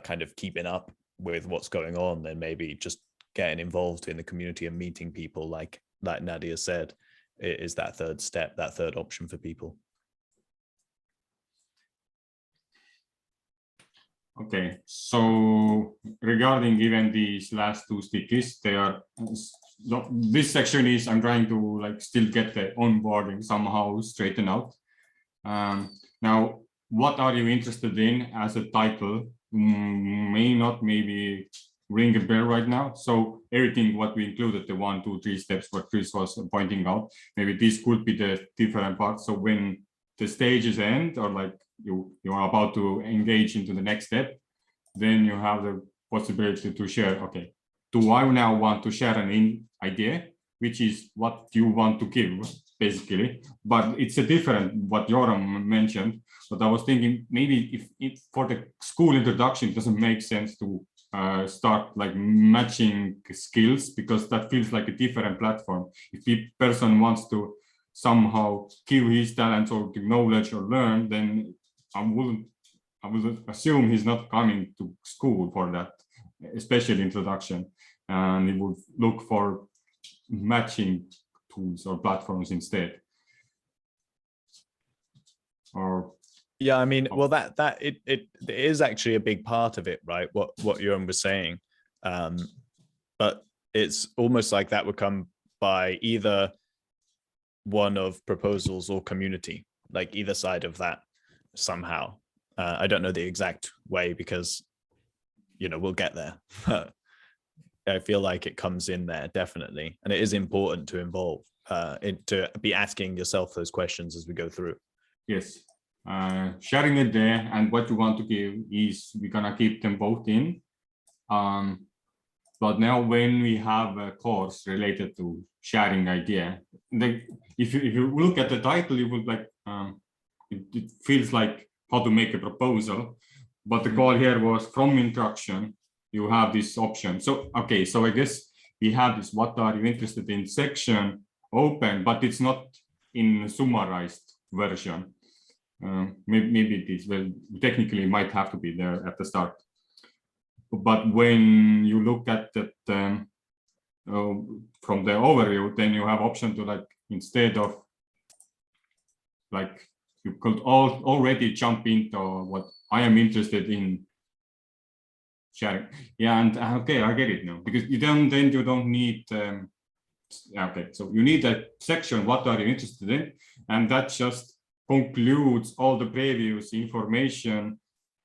kind of keeping up with what's going on, then maybe just getting involved in the community and meeting people, like Nadia said, is that third step, that third option for people. Okay, so regarding even these last 2 stickies, they are, this section is, I'm trying to like still get the onboarding somehow straightened out. Now, what are you interested in as a title may not maybe ring a bell right now. So everything what we included, the 1, 2, 3 steps, what Chris was pointing out, maybe this could be the different parts. So when the stages end, or like you are about to engage into the next step, then you have the possibility to share, okay, do I now want to share an idea, which is what you want to give, basically, but it's a different what Joram mentioned. But I was thinking maybe if for the school introduction, it doesn't make sense to start like matching skills, because that feels like a different platform. If the person wants to somehow give his talents or the knowledge or learn, then I would assume he's not coming to school for that, especially introduction, and he would look for matching tools or platforms instead. Or Yeah, I mean, well, that it is actually a big part of it, right? What Johan was saying, but it's almost like that would come by either one of proposals or community, like either side of that somehow. I don't know the exact way because, you know, we'll get there. I feel like it comes in there definitely, and it is important to involve, to be asking yourself those questions as we go through. Yes, sharing it there, and what you want to give is we're gonna keep them both in. But now when we have a course related to sharing idea, if you look at the title, you would like it feels like how to make a proposal, but the goal here was from introduction. You have this option. So okay, so I guess we have this "What are you interested in?" section open, but it's not in summarized version. Maybe it is. Well, technically, it might have to be there at the start. But when you look at that from the overview, then you have option to like, instead of like, you could already jump into what I am interested in sharing. Yeah, and okay, I get it now, because you don't need okay, so you need a section, what are you interested in, and that just concludes all the previous information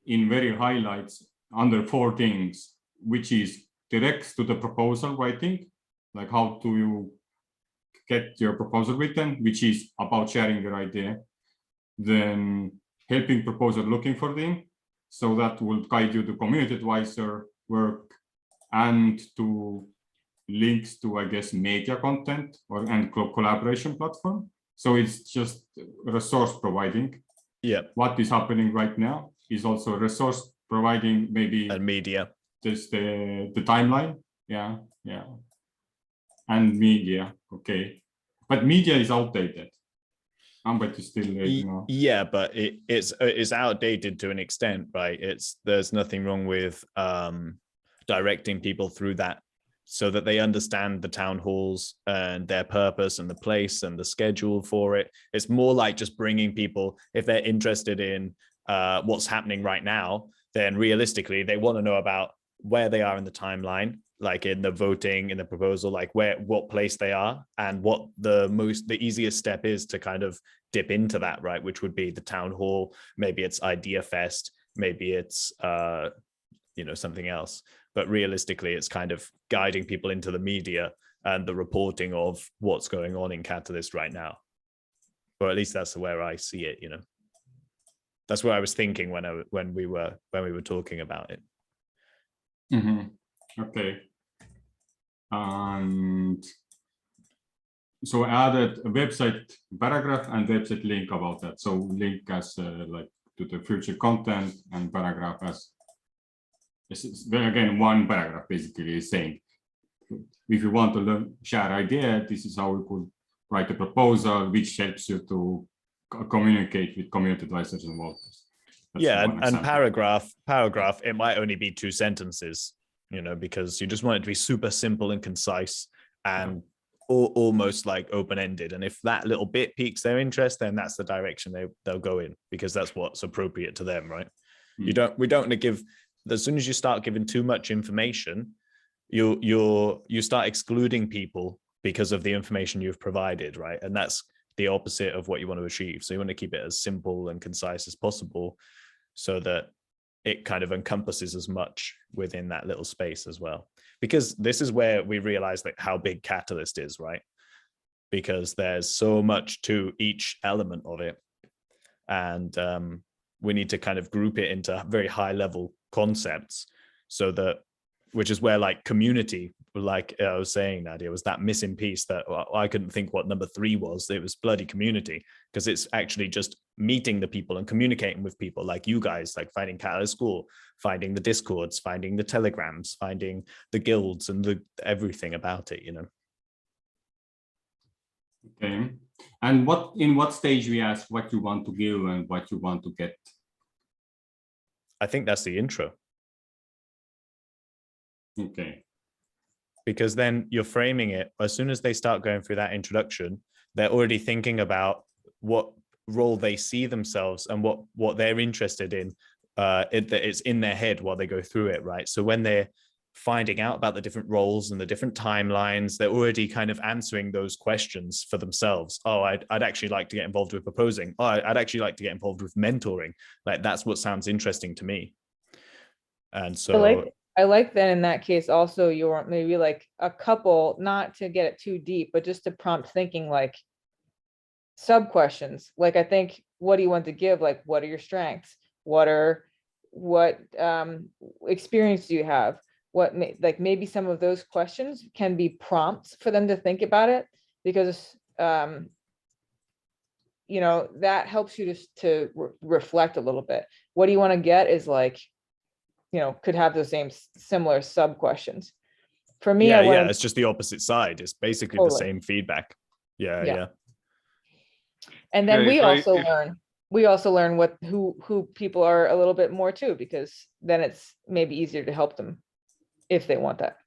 in very highlights under 4 things, which is directs to the proposal writing, like how do you get your proposal written, which is about sharing your idea. Then helping proposer looking for them, so that will guide you to community advisor work and to links to, I guess, media content and collaboration platform. So it's just resource providing. Yeah. What is happening right now is also resource providing, maybe, and media. Just the timeline. Yeah. And media. Okay. But media is outdated. But it's still, you know. Yeah, but it's outdated to an extent, right? There's nothing wrong with directing people through that so that they understand the town halls and their purpose and the place and the schedule for it. It's more like just bringing people, if they're interested in what's happening right now, then realistically they want to know about where they are in the timeline, like in the voting, in the proposal, like what place they are, and what the easiest step is to kind of dip into that, right? Which would be the town hall, maybe it's Idea Fest, maybe it's something else. But realistically, it's kind of guiding people into the media and the reporting of what's going on in Catalyst right now. Or at least that's where I see it, That's what I was thinking when we were talking about it. Okay. And so I added a website paragraph and website link about that. So link as like to the future content, and paragraph as again, one paragraph basically is saying, if you want to share idea, this is how we could write a proposal, which helps you to communicate with community advisors involved. Yeah, and paragraph, it might only be 2 sentences, because you just want it to be super simple and concise and almost like open-ended. And if that little bit piques their interest, then that's the direction they'll go in, because that's what's appropriate to them, right? We don't want to give, as soon as you start giving too much information, you start excluding people because of the information you've provided, right? And that's the opposite of what you want to achieve. So you want to keep it as simple and concise as possible, so that it kind of encompasses as much within that little space as well. Because this is where we realize like how big Catalyst is, right? Because there's so much to each element of it. And we need to kind of group it into very high level concepts, so that, which is where like community, like I was saying, Nadia, was that missing piece that I couldn't think what number 3 was. It was bloody community, because it's actually just meeting the people and communicating with people like you guys, like finding Catalyst School, finding the Discords, finding the Telegrams, finding the guilds and everything about it, Okay. And in what stage we ask what you want to give and what you want to get? I think that's the intro. Okay. Because then you're framing it, as soon as they start going through that introduction, they're already thinking about what role they see themselves and what they're interested in, it's in their head while they go through it, right? So when they're finding out about the different roles and the different timelines, they're already kind of answering those questions for themselves. Oh, I'd actually like to get involved with proposing. Oh, I'd actually like to get involved with mentoring. Like, that's what sounds interesting to me. And so I like that in that case also, you're maybe like a couple, not to get it too deep, but just to prompt thinking, like sub questions. Like, I think, what do you want to give? Like, what are your strengths? What experience do you have? Like maybe some of those questions can be prompts for them to think about it, because you know, that helps you to reflect a little bit. What do you want to get is like, you know, could have the same similar sub questions. For me, yeah, it's just the opposite side. It's basically the Totally. same feedback. Yeah. And then Okay, we also learn what who people are a little bit more too, because then it's maybe easier to help them if they want that.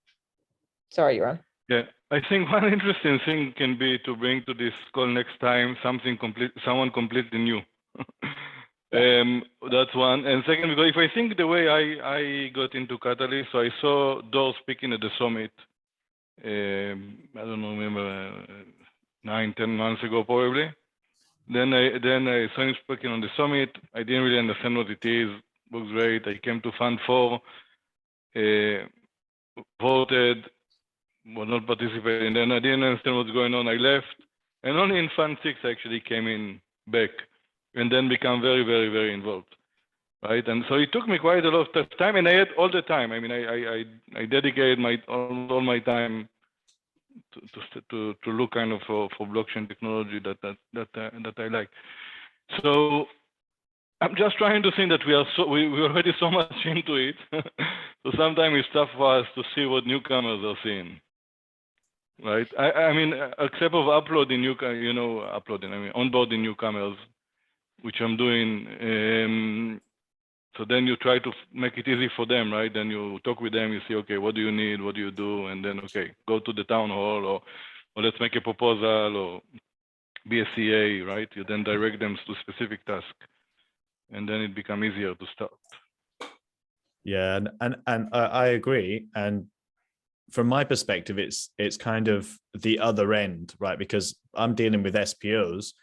Sorry, Yaron. Yeah, I think one interesting thing can be to bring to this call next time someone completely new. That's one. And second, because if I think the way I got into Catalyst, so I saw Dor speaking at the summit. I don't know, remember 9-10 months ago probably. Then I saw him speaking on the summit. I didn't really understand what it is. Looks great. I came to Fund 4, voted, was not participating. Then I didn't understand what's going on. I left, and only in Fund 6 I actually came in back, and then become very, very, very involved, right? And so it took me quite a lot of time, and I had all the time. I mean, I dedicated all my time to look kind of for blockchain technology that I like. So I'm just trying to think that we're already so much into it. So sometimes it's tough for us to see what newcomers are seeing, right? I mean, except of onboarding newcomers, which I'm doing. So then you try to make it easy for them, right? Then you talk with them, you see, okay, what do you need? What do you do? And then, okay, go to the town hall, or let's make a proposal, or be a CA, right? You then direct them to specific task, and then it becomes easier to start. Yeah, and I agree. And from my perspective, it's kind of the other end, right? Because I'm dealing with SPOs.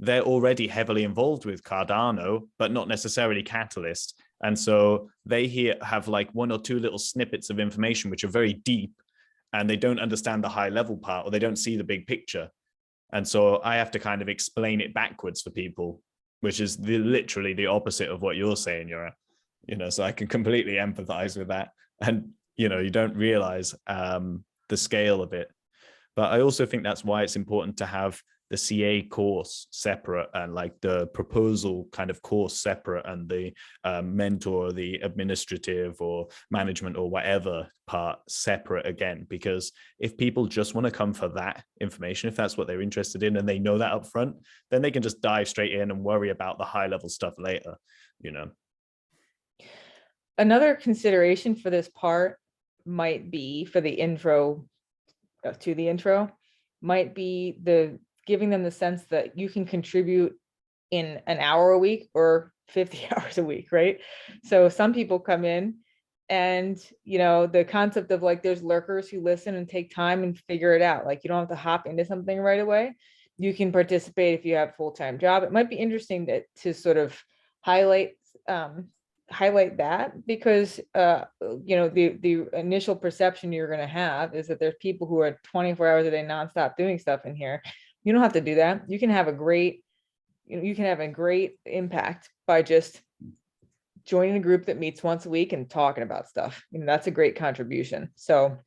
They're already heavily involved with Cardano, but not necessarily Catalyst. And so they have like one or two little snippets of information which are very deep, and they don't understand the high level part, or they don't see the big picture. And so I have to kind of explain it backwards for people, which is literally the opposite of what you're saying, Yura. So I can completely empathize with that. And, you don't realize the scale of it. But I also think that's why it's important to have the CA course separate, and like the proposal kind of course separate, and the mentor, the administrative or management or whatever part separate again. Because if people just want to come for that information, if that's what they're interested in, and they know that up front, then they can just dive straight in and worry about the high level stuff later, Another consideration for this part might be, for the intro to the intro, might be giving them the sense that you can contribute in an hour a week or 50 hours a week, right? So some people come in and, the concept of like, there's lurkers who listen and take time and figure it out. Like, you don't have to hop into something right away. You can participate if you have a full-time job. It might be interesting to sort of highlight that, because the initial perception you're going to have is that there's people who are 24 hours a day nonstop doing stuff in here. You don't have to do that. You can have a great impact by just joining a group that meets once a week and talking about stuff. That's a great contribution. So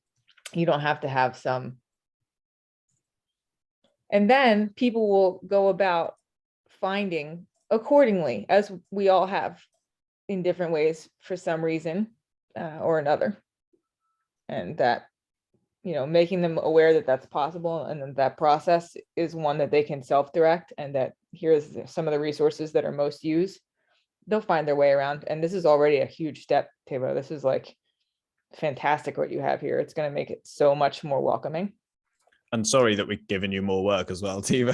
you don't have to have some. And then people will go about finding accordingly, as we all have in different ways for some reason or another. And that, making them aware that that's possible, and that process is one that they can self-direct, and that here's some of the resources that are most used. They'll find their way around. And this is already a huge step, Tebo. This is like fantastic what you have here. It's going to make it so much more welcoming. And sorry that we've given you more work as well, Tivo.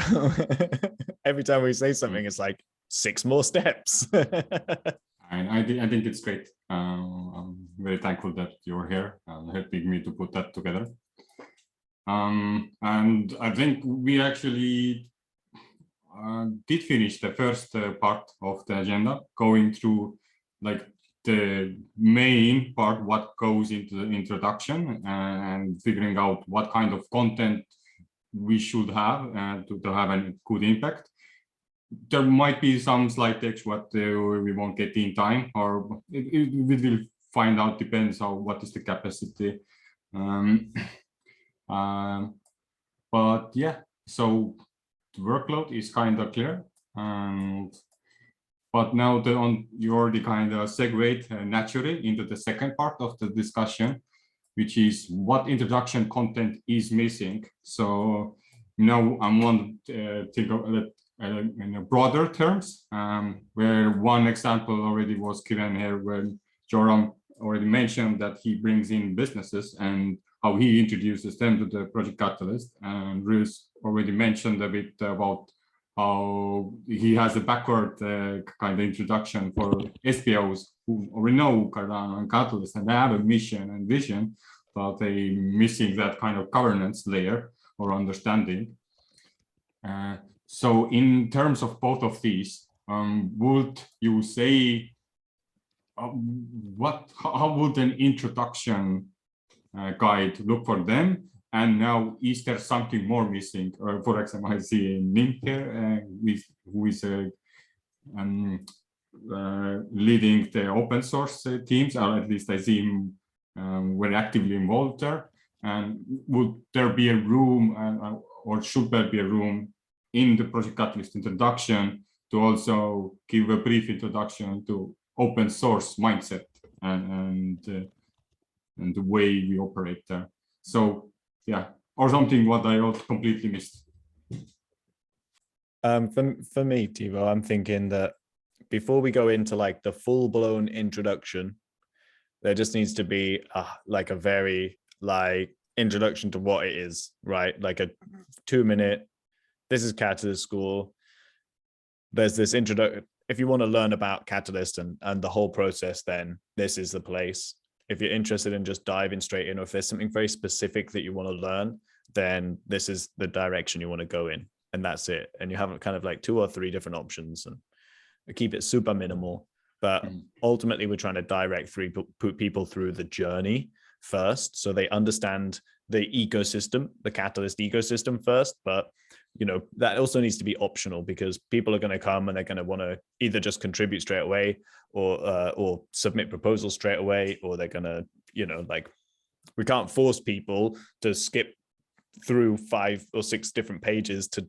Every time we say something, it's like 6 more steps. I think it's great. I'm very thankful that you're here and helping me to put that together. And I think we actually did finish the first part of the agenda, going through like the main part, what goes into the introduction, and figuring out what kind of content we should have to have a good impact. There might be some slight text what we won't get in time, or we will find out, depends on what is the capacity. But yeah, so the workload is kind of clear. But now you already kind of segued naturally into the second part of the discussion, which is what introduction content is missing. So now I want to think of it in broader terms, where one example already was given here, where Joram already mentioned that he brings in businesses and how he introduces them to the Project Catalyst. And Bruce already mentioned a bit about how he has a backward kind of introduction for SPOs who already know Cardano and Catalyst and they have a mission and vision, but they missing that kind of governance layer or understanding. So in terms of both of these, would you say, how would an introduction guide look for them? And now, is there something more missing? For example, I see Nim here, who is leading the open source teams, or at least I see him very actively involved there. And would there be a room, or should there be a room in the Project Catalyst introduction to also give a brief introduction to open source mindset and the way we operate there? So yeah, or something what I completely missed. For me, Tivo, I'm thinking that before we go into like the full-blown introduction, there just needs to be like a very like introduction to what it is, right? Like a 2-minute, this is Catalyst School. There's this introduction. If you want to learn about Catalyst and the whole process, then this is the place. If you're interested in just diving straight in, or if there's something very specific that you want to learn, then this is the direction you want to go in, and that's it. And you have kind of like 2 or 3 different options, and keep it super minimal. But ultimately, we're trying to direct people through the journey first, so they understand the ecosystem, the Catalyst ecosystem first. But you know, that also needs to be optional, because people are going to come and they're going to want to either just contribute straight away, or submit proposals straight away, or they're going to, you know, like, we can't force people to skip through 5 or 6 different pages to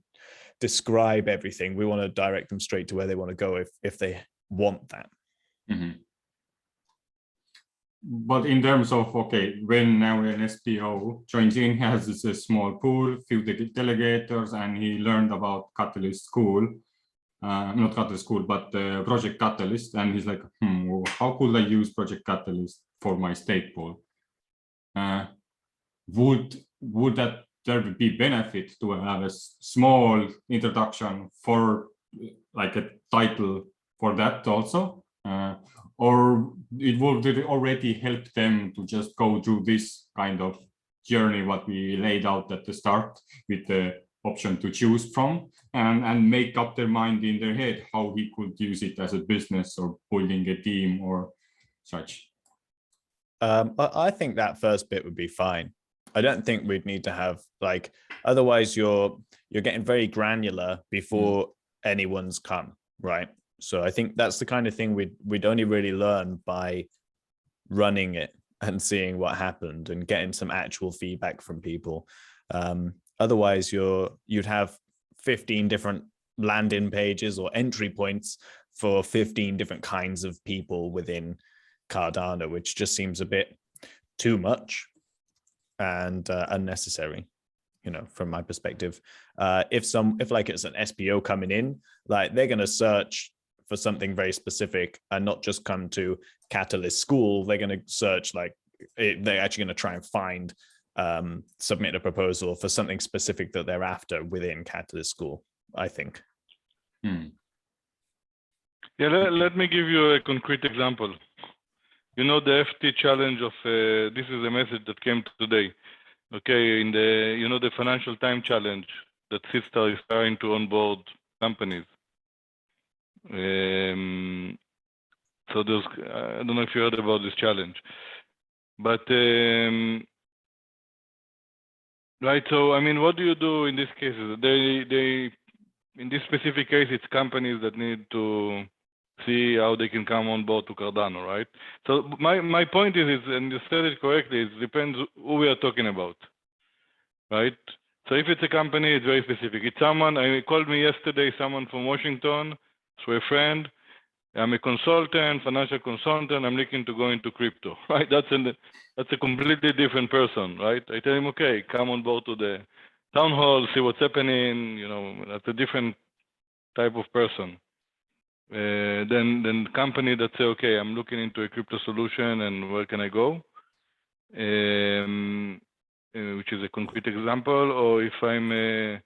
describe everything. We want to direct them straight to where they want to go if they want that. Mm-hmm. But in terms of, okay, when now an SPO joins in, he has this small pool, few delegators, and he learned about Catalyst School, not Catalyst School, but Project Catalyst, and he's like, how could I use Project Catalyst for my state pool? Would that there would be benefit to have a small introduction for like a title for that also? Or it would already help them to just go through this kind of journey what we laid out at the start, with the option to choose from, and make up their mind in their head how he could use it as a business or building a team or such? I think that first bit would be fine. I don't think we'd need to have, like, otherwise you're getting very granular before anyone's come, right? So I think that's the kind of thing we'd only really learn by running it and seeing what happened and getting some actual feedback from people. Otherwise you'd have 15 different landing pages or entry points for 15 different kinds of people within Cardano, which just seems a bit too much and unnecessary, you know, from my perspective. If like it's an SPO coming in, like, they're going to search for something very specific and not just come to Catalyst School. They're going to search, like, they're actually going to try and find submit a proposal for something specific that they're after within Catalyst School, I think. Yeah, let me give you a concrete example. You know, the FT challenge of, this is a message that came today. Okay, in the, you know, the financial time challenge that Sistar is trying to onboard companies. So there's, I don't know if you heard about this challenge, but, right, so, I mean, what do you do in these cases? In this specific case, it's companies that need to see how they can come on board to Cardano, right? So my point is, and you said it correctly, it depends who we are talking about, right? So if it's a company, it's very specific. It's someone, I called me yesterday, someone from Washington, through a friend. I'm a consultant, financial consultant. I'm looking to go into crypto, right? That's a completely different person, right? I tell him, okay, come on board to the town hall, see what's happening. You know, that's a different type of person. Then company that say, okay, I'm looking into a crypto solution and where can I go? Which is a concrete example. Or if I'm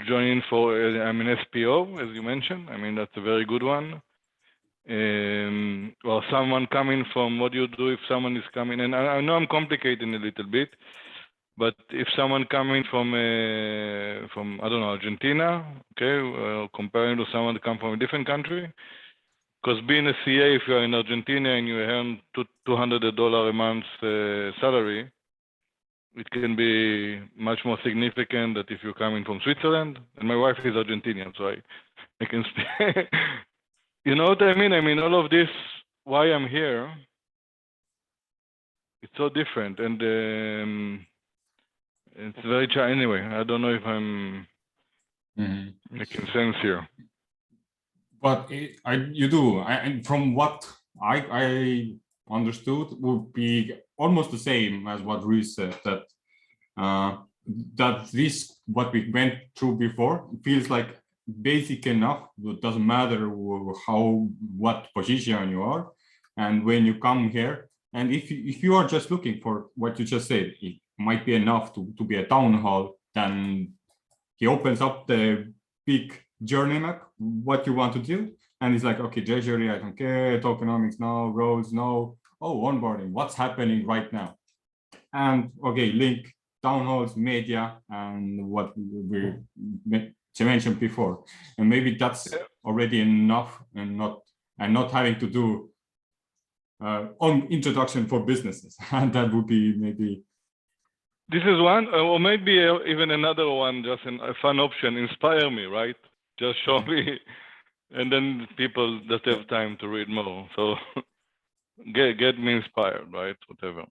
joining for, I'm an SPO, as you mentioned. I mean, that's a very good one. Or someone coming from, what do you do if someone is coming? And I know I'm complicating a little bit, but if someone coming from I don't know, Argentina, okay, comparing to someone that come from a different country, because being a CA, if you're in Argentina and you earn $200 a month salary, it can be much more significant than if you're coming from Switzerland. And my wife is Argentinian, so I can speak. You know what I mean? I mean, all of this, why I'm here, it's so different. And it's very anyway. I don't know if I'm making sense here. But you do. And from what I understood, would be almost the same as what Ruiz said. That this what we went through before feels like basic enough. It doesn't matter what position you are, and when you come here, and if you are just looking for what you just said, it might be enough to be a town hall. Then he opens up the big journey map, what you want to do, and it's like, okay, treasury, I don't care, tokenomics, no, roads, no, oh, onboarding, what's happening right now, and okay, link town halls, media, and what we mentioned before, and maybe that's already enough, and not having to do on introduction for businesses, and that would be maybe. This is one, or maybe even another one, just a fun option. Inspire me, right? Just show me, and then people just have time to read more. So get me inspired, right? Whatever,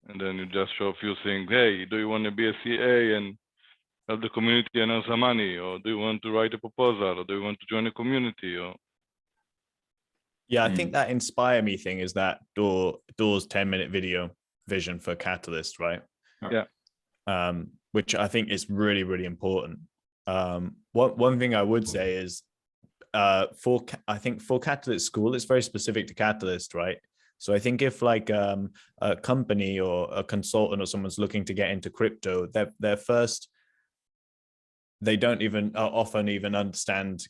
and then you just show a few things. Hey, do you want to be a CA and help the community and earn some money, or do you want to write a proposal, or do you want to join a community, or? Yeah, I think that inspire me thing is that Door's 10-minute video vision for Catalyst, right? Yeah. Which I think is really, really important. One thing I would say is I think for Catalyst School, it's very specific to Catalyst, right? So I think if like a company or a consultant or someone's looking to get into crypto, they're first, they don't even often even understand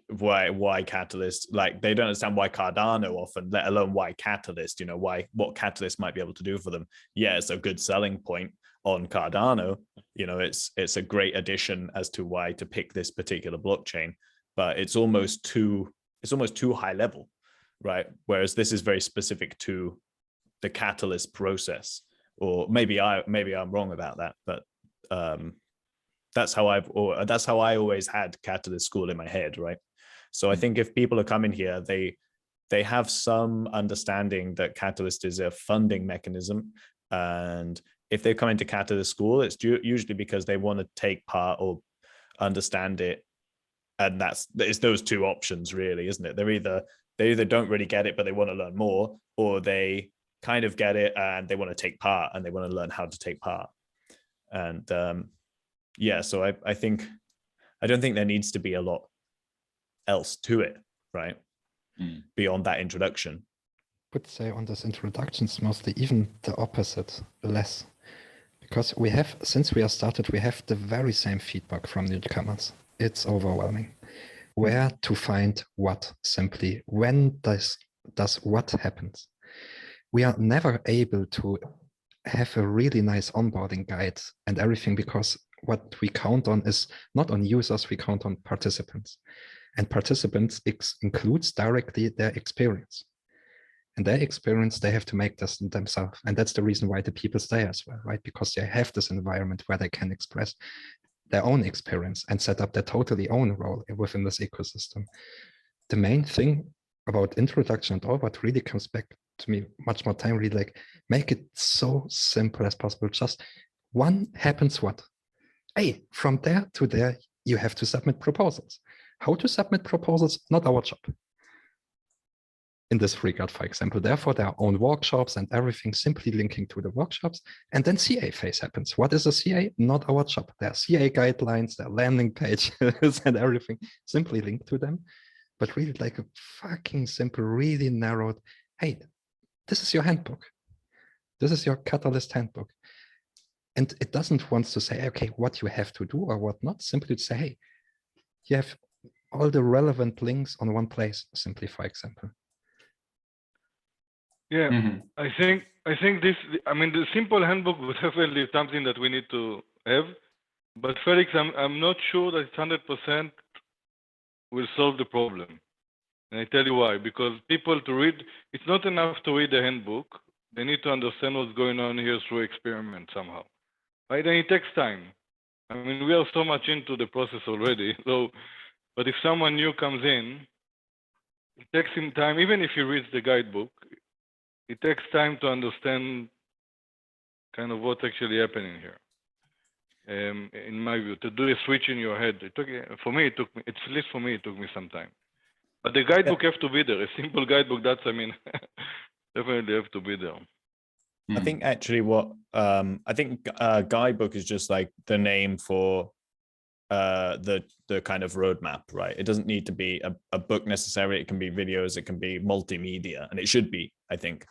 why Catalyst, like they don't understand why Cardano often, let alone why Catalyst, you know, what Catalyst might be able to do for them. Yeah, it's a good selling point on Cardano, you know, it's a great addition as to why to pick this particular blockchain, but it's almost too high level, right? Whereas this is very specific to the Catalyst process, or maybe I'm wrong about that, but that's how I always had Catalyst School in my head, right? So I think if people are coming here, they have some understanding that Catalyst is a funding mechanism, and if they come into Catalyst School, it's usually because they want to take part or understand it, and it's those two options, really, isn't it? They either don't really get it, but they want to learn more, or they kind of get it and they want to take part and they want to learn how to take part. And yeah, so I don't think there needs to be a lot else to it, right? Beyond that introduction. I would say on this introductions, mostly even the opposite, less, Because we have, since we are started, we have the very same feedback from newcomers. It's overwhelming. Where to find what simply? When does what happens? We are never able to have a really nice onboarding guide and everything, because what we count on is not on users, we count on participants. And participants includes directly their experience. And their experience, they have to make this themselves. And that's the reason why the people stay as well, right? Because they have this environment where they can express their own experience and set up their totally own role within this ecosystem. The main thing about introduction and all, what really comes back to me much more time, really like make it so simple as possible. Just one happens what? Hey, from there to there, you have to submit proposals. How to submit proposals, not our job. In this regard, for example, therefore, their own workshops and everything simply linking to the workshops. And then CA phase happens. What is a CA? Not our job. There are CA guidelines, there are landing pages and everything simply linked to them. But really like a fucking simple, really narrowed, hey, this is your handbook. This is your Catalyst handbook. And it doesn't want to say, okay, what you have to do or what not, simply to say, hey, you have all the relevant links on one place, simply, for example. Yeah, I think this. I mean, the simple handbook was definitely something that we need to have. But Felix, I'm not sure that 100% will solve the problem. And I tell you why. Because people to read, it's not enough to read the handbook. They need to understand what's going on here through experiment somehow, right? And it takes time. I mean, we are so much into the process already. So, but if someone new comes in, it takes him time. Even if he reads the guidebook, it takes time to understand kind of what's actually happening here. In my view, to do a switch in your head, it took at least for me, it took me some time. But the guidebook have to be there. A simple guidebook, that's, I mean, definitely have to be there. I think actually what, I think guidebook is just like the name for the kind of roadmap, right? It doesn't need to be a book necessarily. It can be videos, it can be multimedia, and it should be, I think.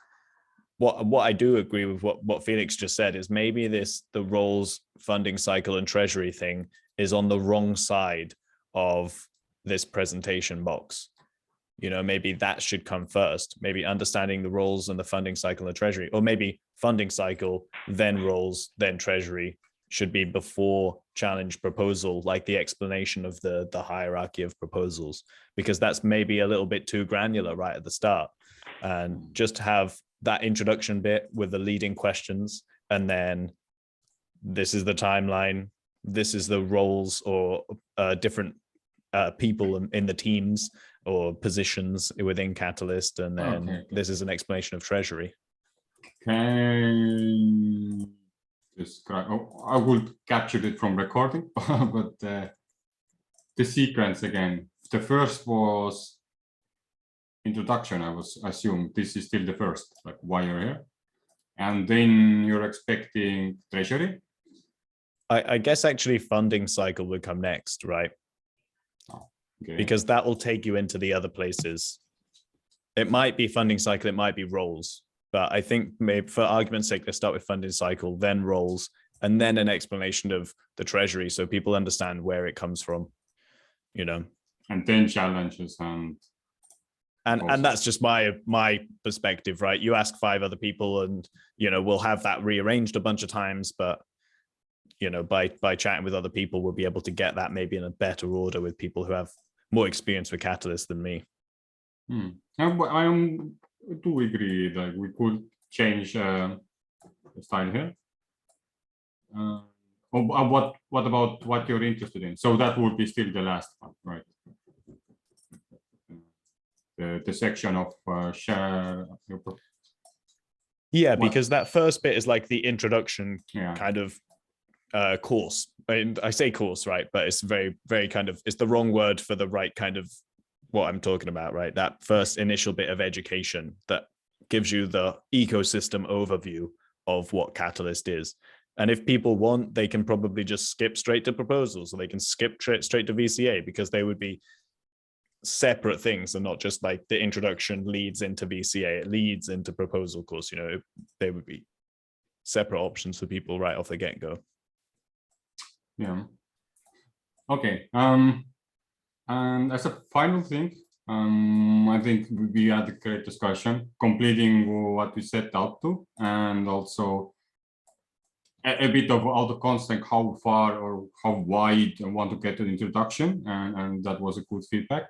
What I do agree with what Felix just said is maybe the roles, funding cycle, and treasury thing is on the wrong side of this presentation box. You know, maybe that should come first. Maybe understanding the roles and the funding cycle and treasury, or maybe funding cycle, then roles, then treasury should be before challenge proposal, like the explanation of the hierarchy of proposals, because that's maybe a little bit too granular right at the start. And just have that introduction bit with the leading questions, and then this is the timeline, this is the roles or different people in the teams or positions within Catalyst, and then this is an explanation of treasury. Can you describe? Oh, I would capture it from recording, but the sequence again. The first was introduction, I was assume this is still the first, like why you're here, and then you're expecting treasury. I guess actually funding cycle would come next, right? Oh, okay. Because that will take you into the other places. It might be funding cycle, it might be roles, but I think maybe for argument's sake, let's start with funding cycle, then roles, and then an explanation of the treasury, so people understand where it comes from, you know. And then challenges and that's just my perspective, right? You ask 5 other people, and you know we'll have that rearranged a bunch of times, but you know by chatting with other people, we'll be able to get that maybe in a better order with people who have more experience with Catalyst than me. I do agree that we could change the style here. What about what you're interested in? So that would be still the last one, right? The section of share. Yeah, because that first bit is like the introduction kind of course. I say course, right? But it's very, very kind of, it's the wrong word for the right kind of what I'm talking about, right? That first initial bit of education that gives you the ecosystem overview of what Catalyst is. And if people want, they can probably just skip straight to proposals, or they can skip straight to VCA, because they would be separate things and not just like the introduction leads into VCA, it leads into proposal course, you know, they would be separate options for people right off the get-go. Yeah. Okay. And as a final thing, I think we had a great discussion, completing what we set out to, and also a bit of all the constant, how far or how wide I want to get to the introduction, and that was a good feedback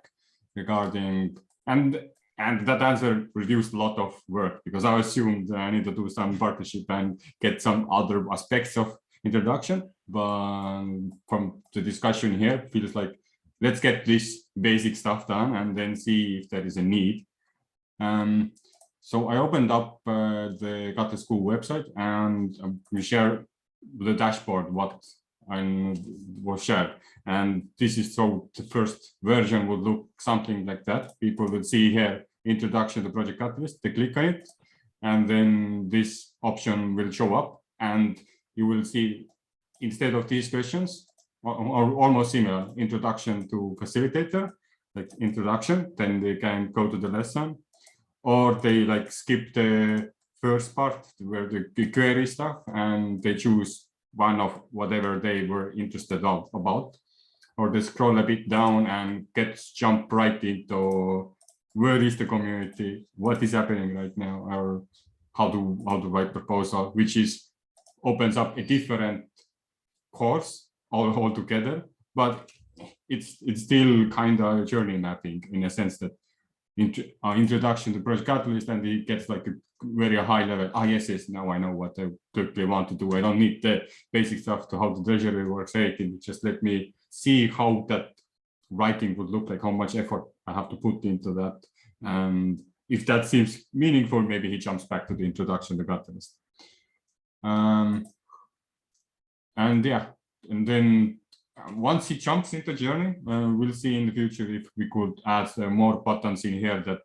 regarding, and that answer reduced a lot of work, because I assumed I need to do some partnership and get some other aspects of introduction, but from the discussion here, feels like let's get this basic stuff done and then see if there is a need. So I opened up the Catalyst School website, and we share the dashboard what was shared. And this is, so the first version would look something like that. People will see here, introduction to Project Catalyst, they click on it, and then this option will show up, and you will see, instead of these questions, or almost similar, introduction to facilitator, like introduction, then they can go to the lesson, or they like skip the first part where the query stuff, and they choose one of whatever they were interested about, or they scroll a bit down and jump right into where is the community, what is happening right now, or how to write proposal, which opens up a different course altogether, but it's still kind of a journey mapping, in a sense that introduction to Project Catalyst, and it gets like a very high level. Yes, now I know what I quickly want to do. I don't need the basic stuff to how the treasury works. Just let me see how that writing would look like, how much effort I have to put into that. And if that seems meaningful, maybe he jumps back to the introduction to Catalyst. And yeah, and then once he jumps into the journey, we'll see in the future if we could add more buttons in here that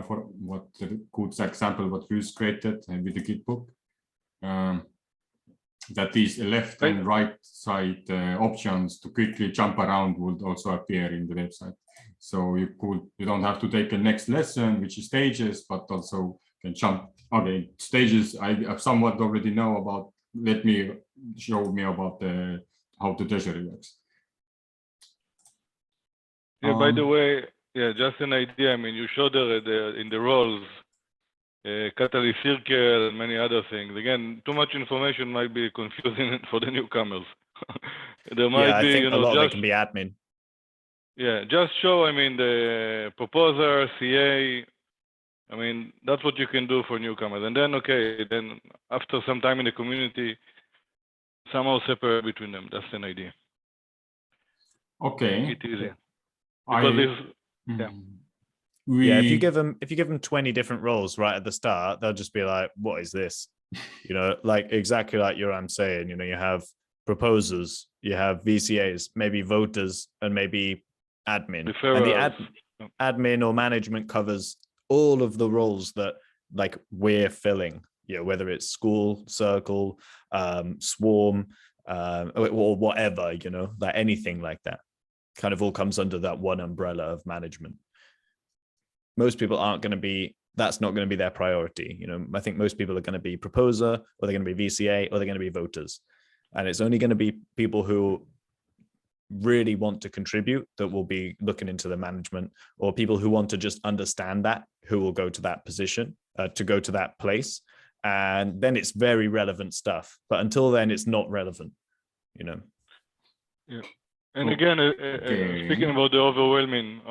for what the good example what Bruce created with the Git book, that these left and right side options to quickly jump around would also appear in the website. So you don't have to take a next lesson, which is stages, but also can jump. Okay, stages I somewhat already know about. Let me show me about how the treasury works. Yeah, by the way, yeah, just an idea. I mean, you showed in the roles, catalyst circle and many other things. Again, too much information might be confusing for the newcomers. There might be, I think a lot of it just, can be admin. yeah, just show, I mean, the proposer, CA. I mean, that's what you can do for newcomers. And then, okay, then after some time in the community, somehow separate between them. That's an idea. Okay. Make it easy. Because yeah. Yeah, if you give them 20 different roles right at the start, they'll just be like, what is this? You know, like exactly like Yoram saying, you know, you have proposers, you have VCAs, maybe voters, and maybe admin. And the admin or management covers all of the roles that like we're filling, you know, whether it's school, circle, swarm, or whatever, you know, like anything like that kind of all comes under that one umbrella of management. Most people aren't going to be, that's not going to be their priority. You know, I think most people are going to be proposer, or they're going to be VCA, or they're going to be voters. And it's only going to be people who really want to contribute that will be looking into the management, or people who want to just understand that, who will go to that position, to go to that place. And then it's very relevant stuff. But until then, it's not relevant, you know. Yeah. And again, speaking about the overwhelming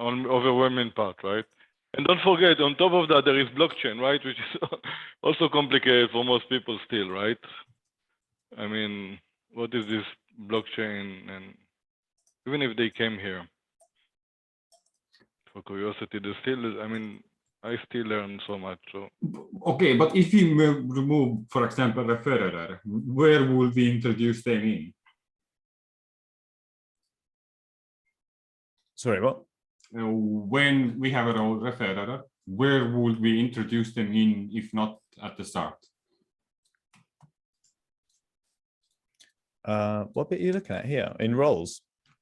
part, right? And don't forget, on top of that, there is blockchain, right? Which is also complicated for most people still, right? I mean, what is this blockchain? And even if they came here for curiosity, they still, I mean, I still learn so much. So. Okay, but if we remove, for example, referrer, where would we introduce them in? Sorry, what? When we have a role referrer, where would we introduce them in, if not at the start? What bit are you looking at here? In roles?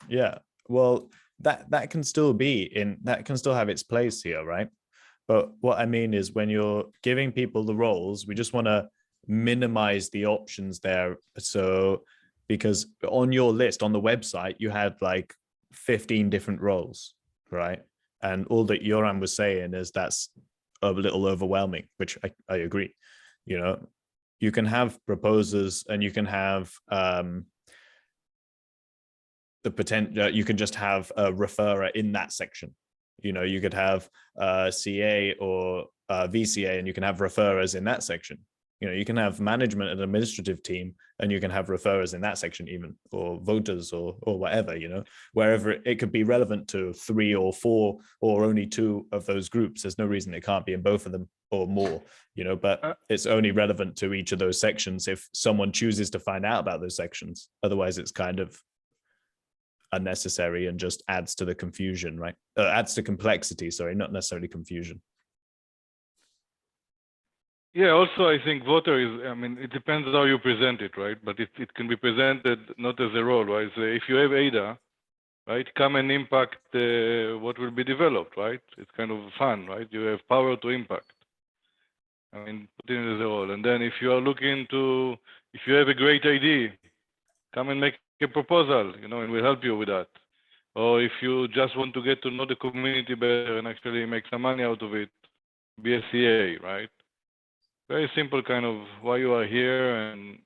Yeah. Well, that can still be in, that can still have its place here, right? But what I mean is when you're giving people the roles, we just want to minimize the options there. So because on your list on the website, you had like 15 different roles, right? And all that Yoram was saying is that's a little overwhelming, which I agree. You know, you can have proposers and you can have the potential, you can just have a referrer in that section. You know, you could have CA or VCA and you can have referrers in that section. You know, you can have management and administrative team and you can have referrers in that section even, or voters or whatever, you know, wherever it could be relevant to 3 or 4 or only 2 of those groups. There's no reason it can't be in both of them or more, you know, but it's only relevant to each of those sections if someone chooses to find out about those sections. Otherwise, it's kind of unnecessary and just adds to the confusion, right? Adds to complexity, sorry, not necessarily confusion. Yeah, also I think voter is, I mean, it depends how you present it, right? But it can be presented not as a role, right? So if you have ADA, right, come and impact what will be developed, right? It's kind of fun, right? You have power to impact. I mean, put it as a role. And then if you are looking to, if you have a great idea, come and make a proposal, you know, and we'll help you with that. Or if you just want to get to know the community better and actually make some money out of it, be a CA, right? Very simple kind of why you are here. And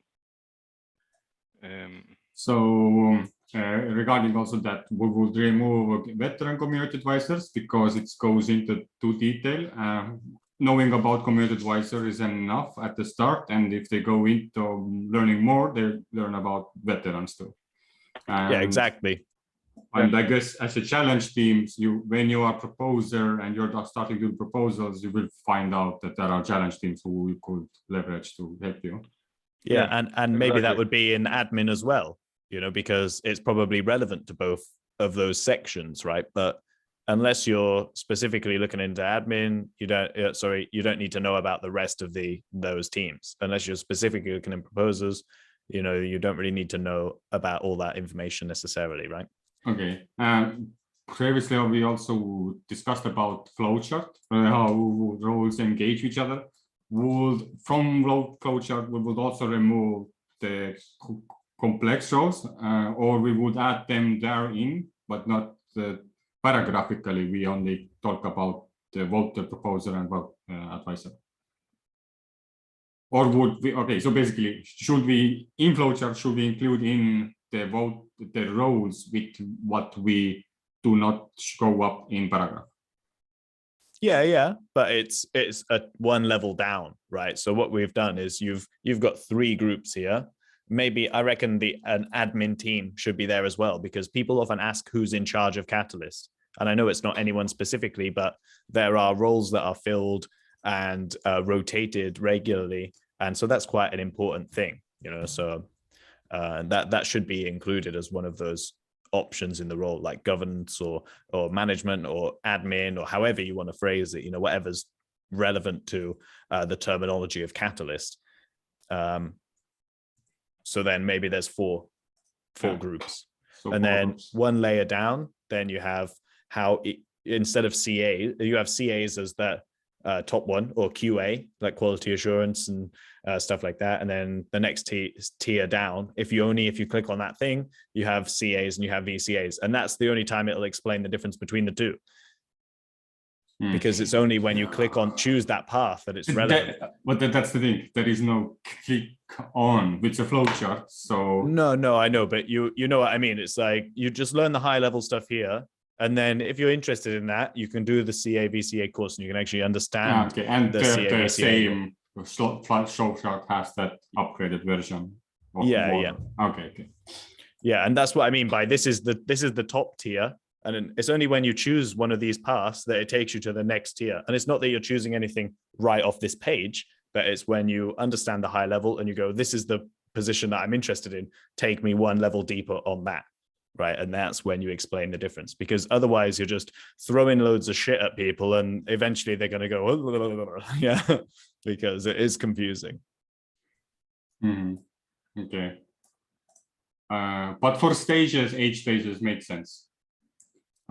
so regarding also that, we would remove veteran community advisors because it goes into too detail. Knowing about community advisor is enough at the start, and if they go into learning more, they learn about veterans too. Yeah, exactly. And I guess as a challenge teams, when you are a proposer and you're starting to do proposals, you will find out that there are challenge teams who you could leverage to help you. Yeah, and maybe that exactly. would be in admin as well, you know, because it's probably relevant to both of those sections, right? But unless you're specifically looking into admin, you don't need to know about the rest of those teams. Unless you're specifically looking in proposers, you know, you don't really need to know about all that information necessarily, right? Okay. Previously, we also discussed about flowchart, how roles engage each other. From flowchart, we would also remove the complex roles, or we would add them therein, but not paragraphically. We only talk about the voter, proposer, and vote advisor. Or would we? Okay, so basically, should we in flowchart should we include in the roles with what we do not show up in paragraph? Yeah, but it's a one level down, right? So what we've done is you've got 3 groups here. Maybe I reckon an admin team should be there as well, because people often ask who's in charge of Catalyst. And I know it's not anyone specifically, but there are roles that are filled and rotated regularly. And so that's quite an important thing, you know, so that should be included as one of those options in the role, like governance or management or admin, or however you want to phrase it, you know, whatever's relevant to the terminology of Catalyst. So then maybe there's four groups. So and then groups. One layer down, then you have instead of CA, you have CAs as that top one, or QA, like quality assurance and stuff like that. And then the next tier down, if you click on that thing, you have CAs and you have VCAs. And that's the only time it'll explain the difference between the two. Because it's only when you choose that path that it's relevant. But that's the thing. There is no click on with the flowchart. So no, I know, but you know what I mean. It's like you just learn the high level stuff here, and then if you're interested in that, you can do the CA VCA course, and you can actually understand. Okay, and the same flowchart has that upgraded version. Yeah. Okay. Yeah, and that's what I mean by this is the top tier. And it's only when you choose one of these paths that it takes you to the next tier. And it's not that you're choosing anything right off this page, but it's when you understand the high level and you go, this is the position that I'm interested in. Take me one level deeper on that, right? And that's when you explain the difference, because otherwise you're just throwing loads of shit at people and eventually they're going to go, yeah, because it is confusing. Mm-hmm. Okay. But for age stages make sense.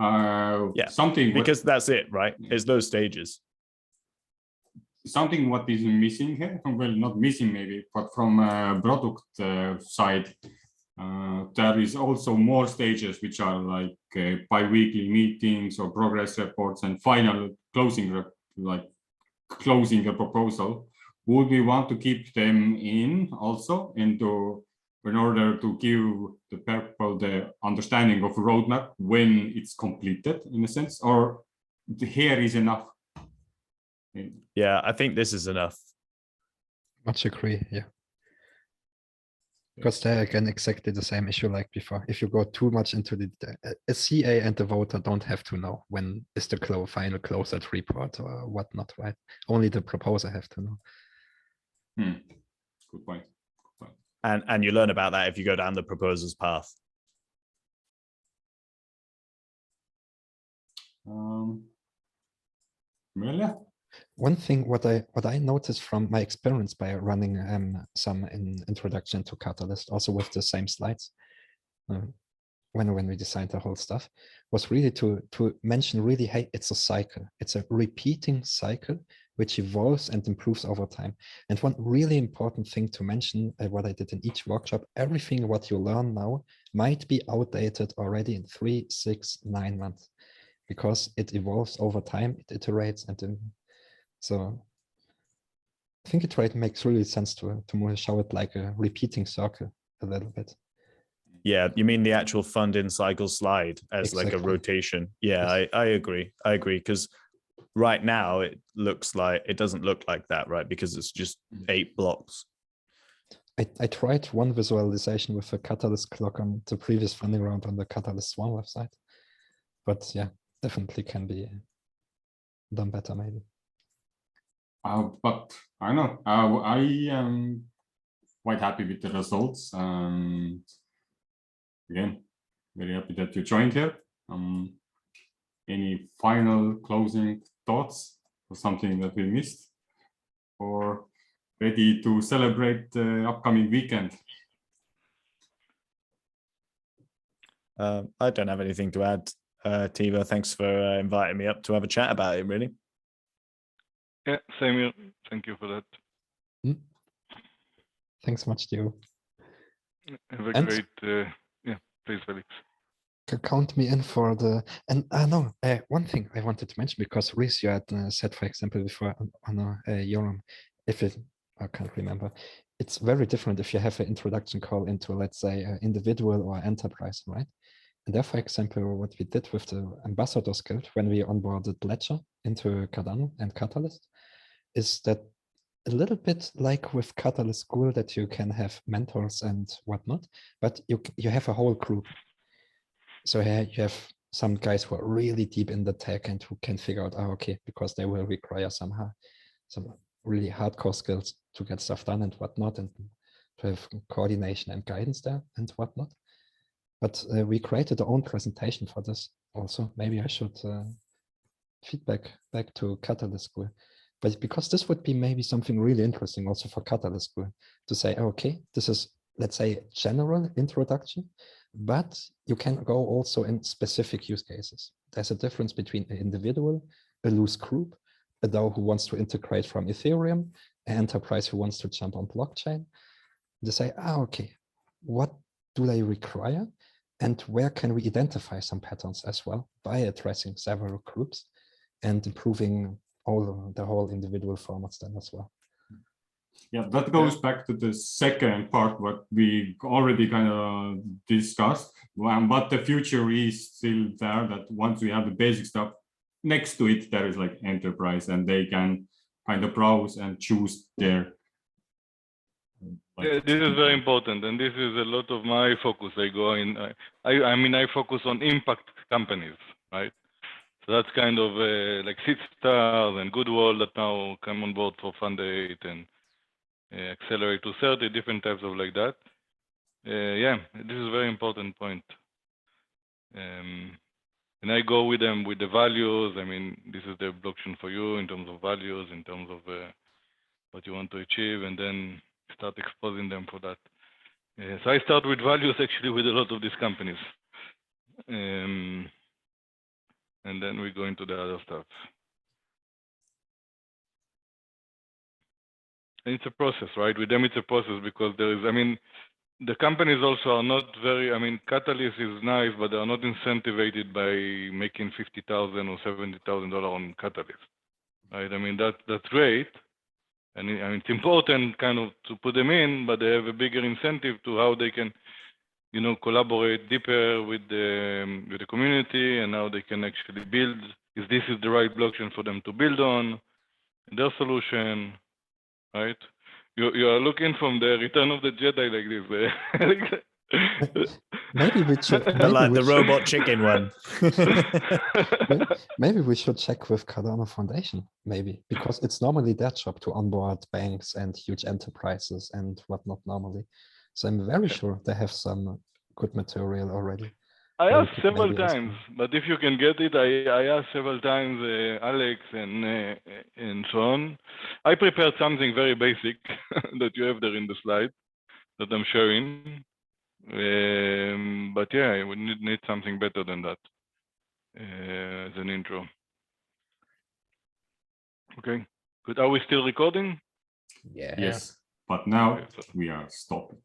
Yeah, something because that's it, right? It's those stages. something what is missing here, well, not missing maybe, but from product side, there is also more stages which are like bi-weekly meetings or progress reports and final closing, like closing a proposal. Would we want to keep them in also in order to give the people the understanding of roadmap when it's completed, in a sense, or here is enough? Yeah, I think this is enough. Much agree, yeah. Because there again, exactly the same issue like before. If you go too much into the a CA and the voter don't have to know when is the final closeout report or whatnot, right? Only the proposer have to know. Good point. And you learn about that if you go down the proposer's path. Well, yeah. One thing what I noticed from my experience by running some introduction to Catalyst, also with the same slides, when we designed the whole stuff, was really to mention really, hey, it's a cycle. It's a repeating cycle which evolves and improves over time. And one really important thing to mention, what I did in each workshop, everything what you learn now might be outdated already in 3, 6, 9 months, because it evolves over time, it iterates, and then so I think it makes really sense to show it like a repeating circle a little bit. Yeah, you mean the actual funding cycle slide as like a Exactly. rotation? Yeah, Yes. I agree. I agree, because right now it doesn't look like that, right? Because it's just 8 blocks. I tried one visualization with a Catalyst clock on the previous funding round on the Catalyst One website, but yeah, definitely can be done better maybe. But I know I am quite happy with the results, and again, very happy that you joined here. Any final closing thoughts or something that we missed, or ready to celebrate the upcoming weekend? I don't have anything to add. Tiva, thanks for inviting me up to have a chat about it, really. Yeah, same here. Thank you for that. Thanks much, Diego. Have a And- great, yeah, please, Felix. Count me in for the, and no, one thing I wanted to mention, because Reese, you had said, for example, before on Yoram, if it, I can't remember, it's very different if you have an introduction call into, let's say, individual or enterprise, right? And there, for example, what we did with the Ambassadors Guild when we onboarded Ledger into Cardano and Catalyst is that a little bit like with Catalyst School, that you can have mentors and whatnot, but you have a whole group. So here you have some guys who are really deep in the tech and who can figure out, okay, because they will require somehow some really hardcore skills to get stuff done and whatnot, and to have coordination and guidance there and whatnot. But we created our own presentation for this also. Maybe I should feedback back to Catalyst School. But because this would be maybe something really interesting also for Catalyst School to say, okay, this is, let's say, general introduction, but you can go also in specific use cases. There's a difference between an individual, a loose group, a DAO who wants to integrate from Ethereum, an enterprise who wants to jump on blockchain. They say, okay, what do they require? And where can we identify some patterns as well by addressing several groups and improving all the whole individual formats then as well. Yeah, that goes back to the second part, what we already kind of discussed, but the future is still there, that once we have the basic stuff, next to it, there is like enterprise, and they can kind of browse and choose their. Yeah, this is very important, and this is a lot of my focus. I go in, I mean, I focus on impact companies, right? So that's kind of like Seedstars and Goodwall that now come on board for Fund 8 and Accelerate to 30, different types of like that. Yeah, this is a very important point. And I go with them with the values. I mean, this is the blockchain for you in terms of values, in terms of what you want to achieve, and then start exposing them for that. So I start with values actually with a lot of these companies. And then we go into the other stuff. And it's a process, right? With them, it's a process because there is, I mean, the companies also are not very, I mean, Catalyst is nice, but they are not incentivized by making $50,000 or $70,000 on Catalyst, right? I mean, that's great. And it's important kind of to put them in, but they have a bigger incentive to how they can, you know, collaborate deeper with the community and how they can actually build, if this is the right blockchain for them to build on, their solution, right? You are looking from the Return of the Jedi like this. Maybe we should. Like the robot chicken one. Maybe we should check with Cardano Foundation, maybe, because it's normally their job to onboard banks and huge enterprises and whatnot normally. So I'm very sure they have some good material already. I Maybe asked could several maybe ask times, them. but if you can get it, I asked several times Alex and so on. I prepared something very basic that you have there in the slide that I'm sharing. But yeah, we need something better than that as an intro. Okay, good. Are we still recording? Yeah. Yes, but now Okay, so- we are stopping.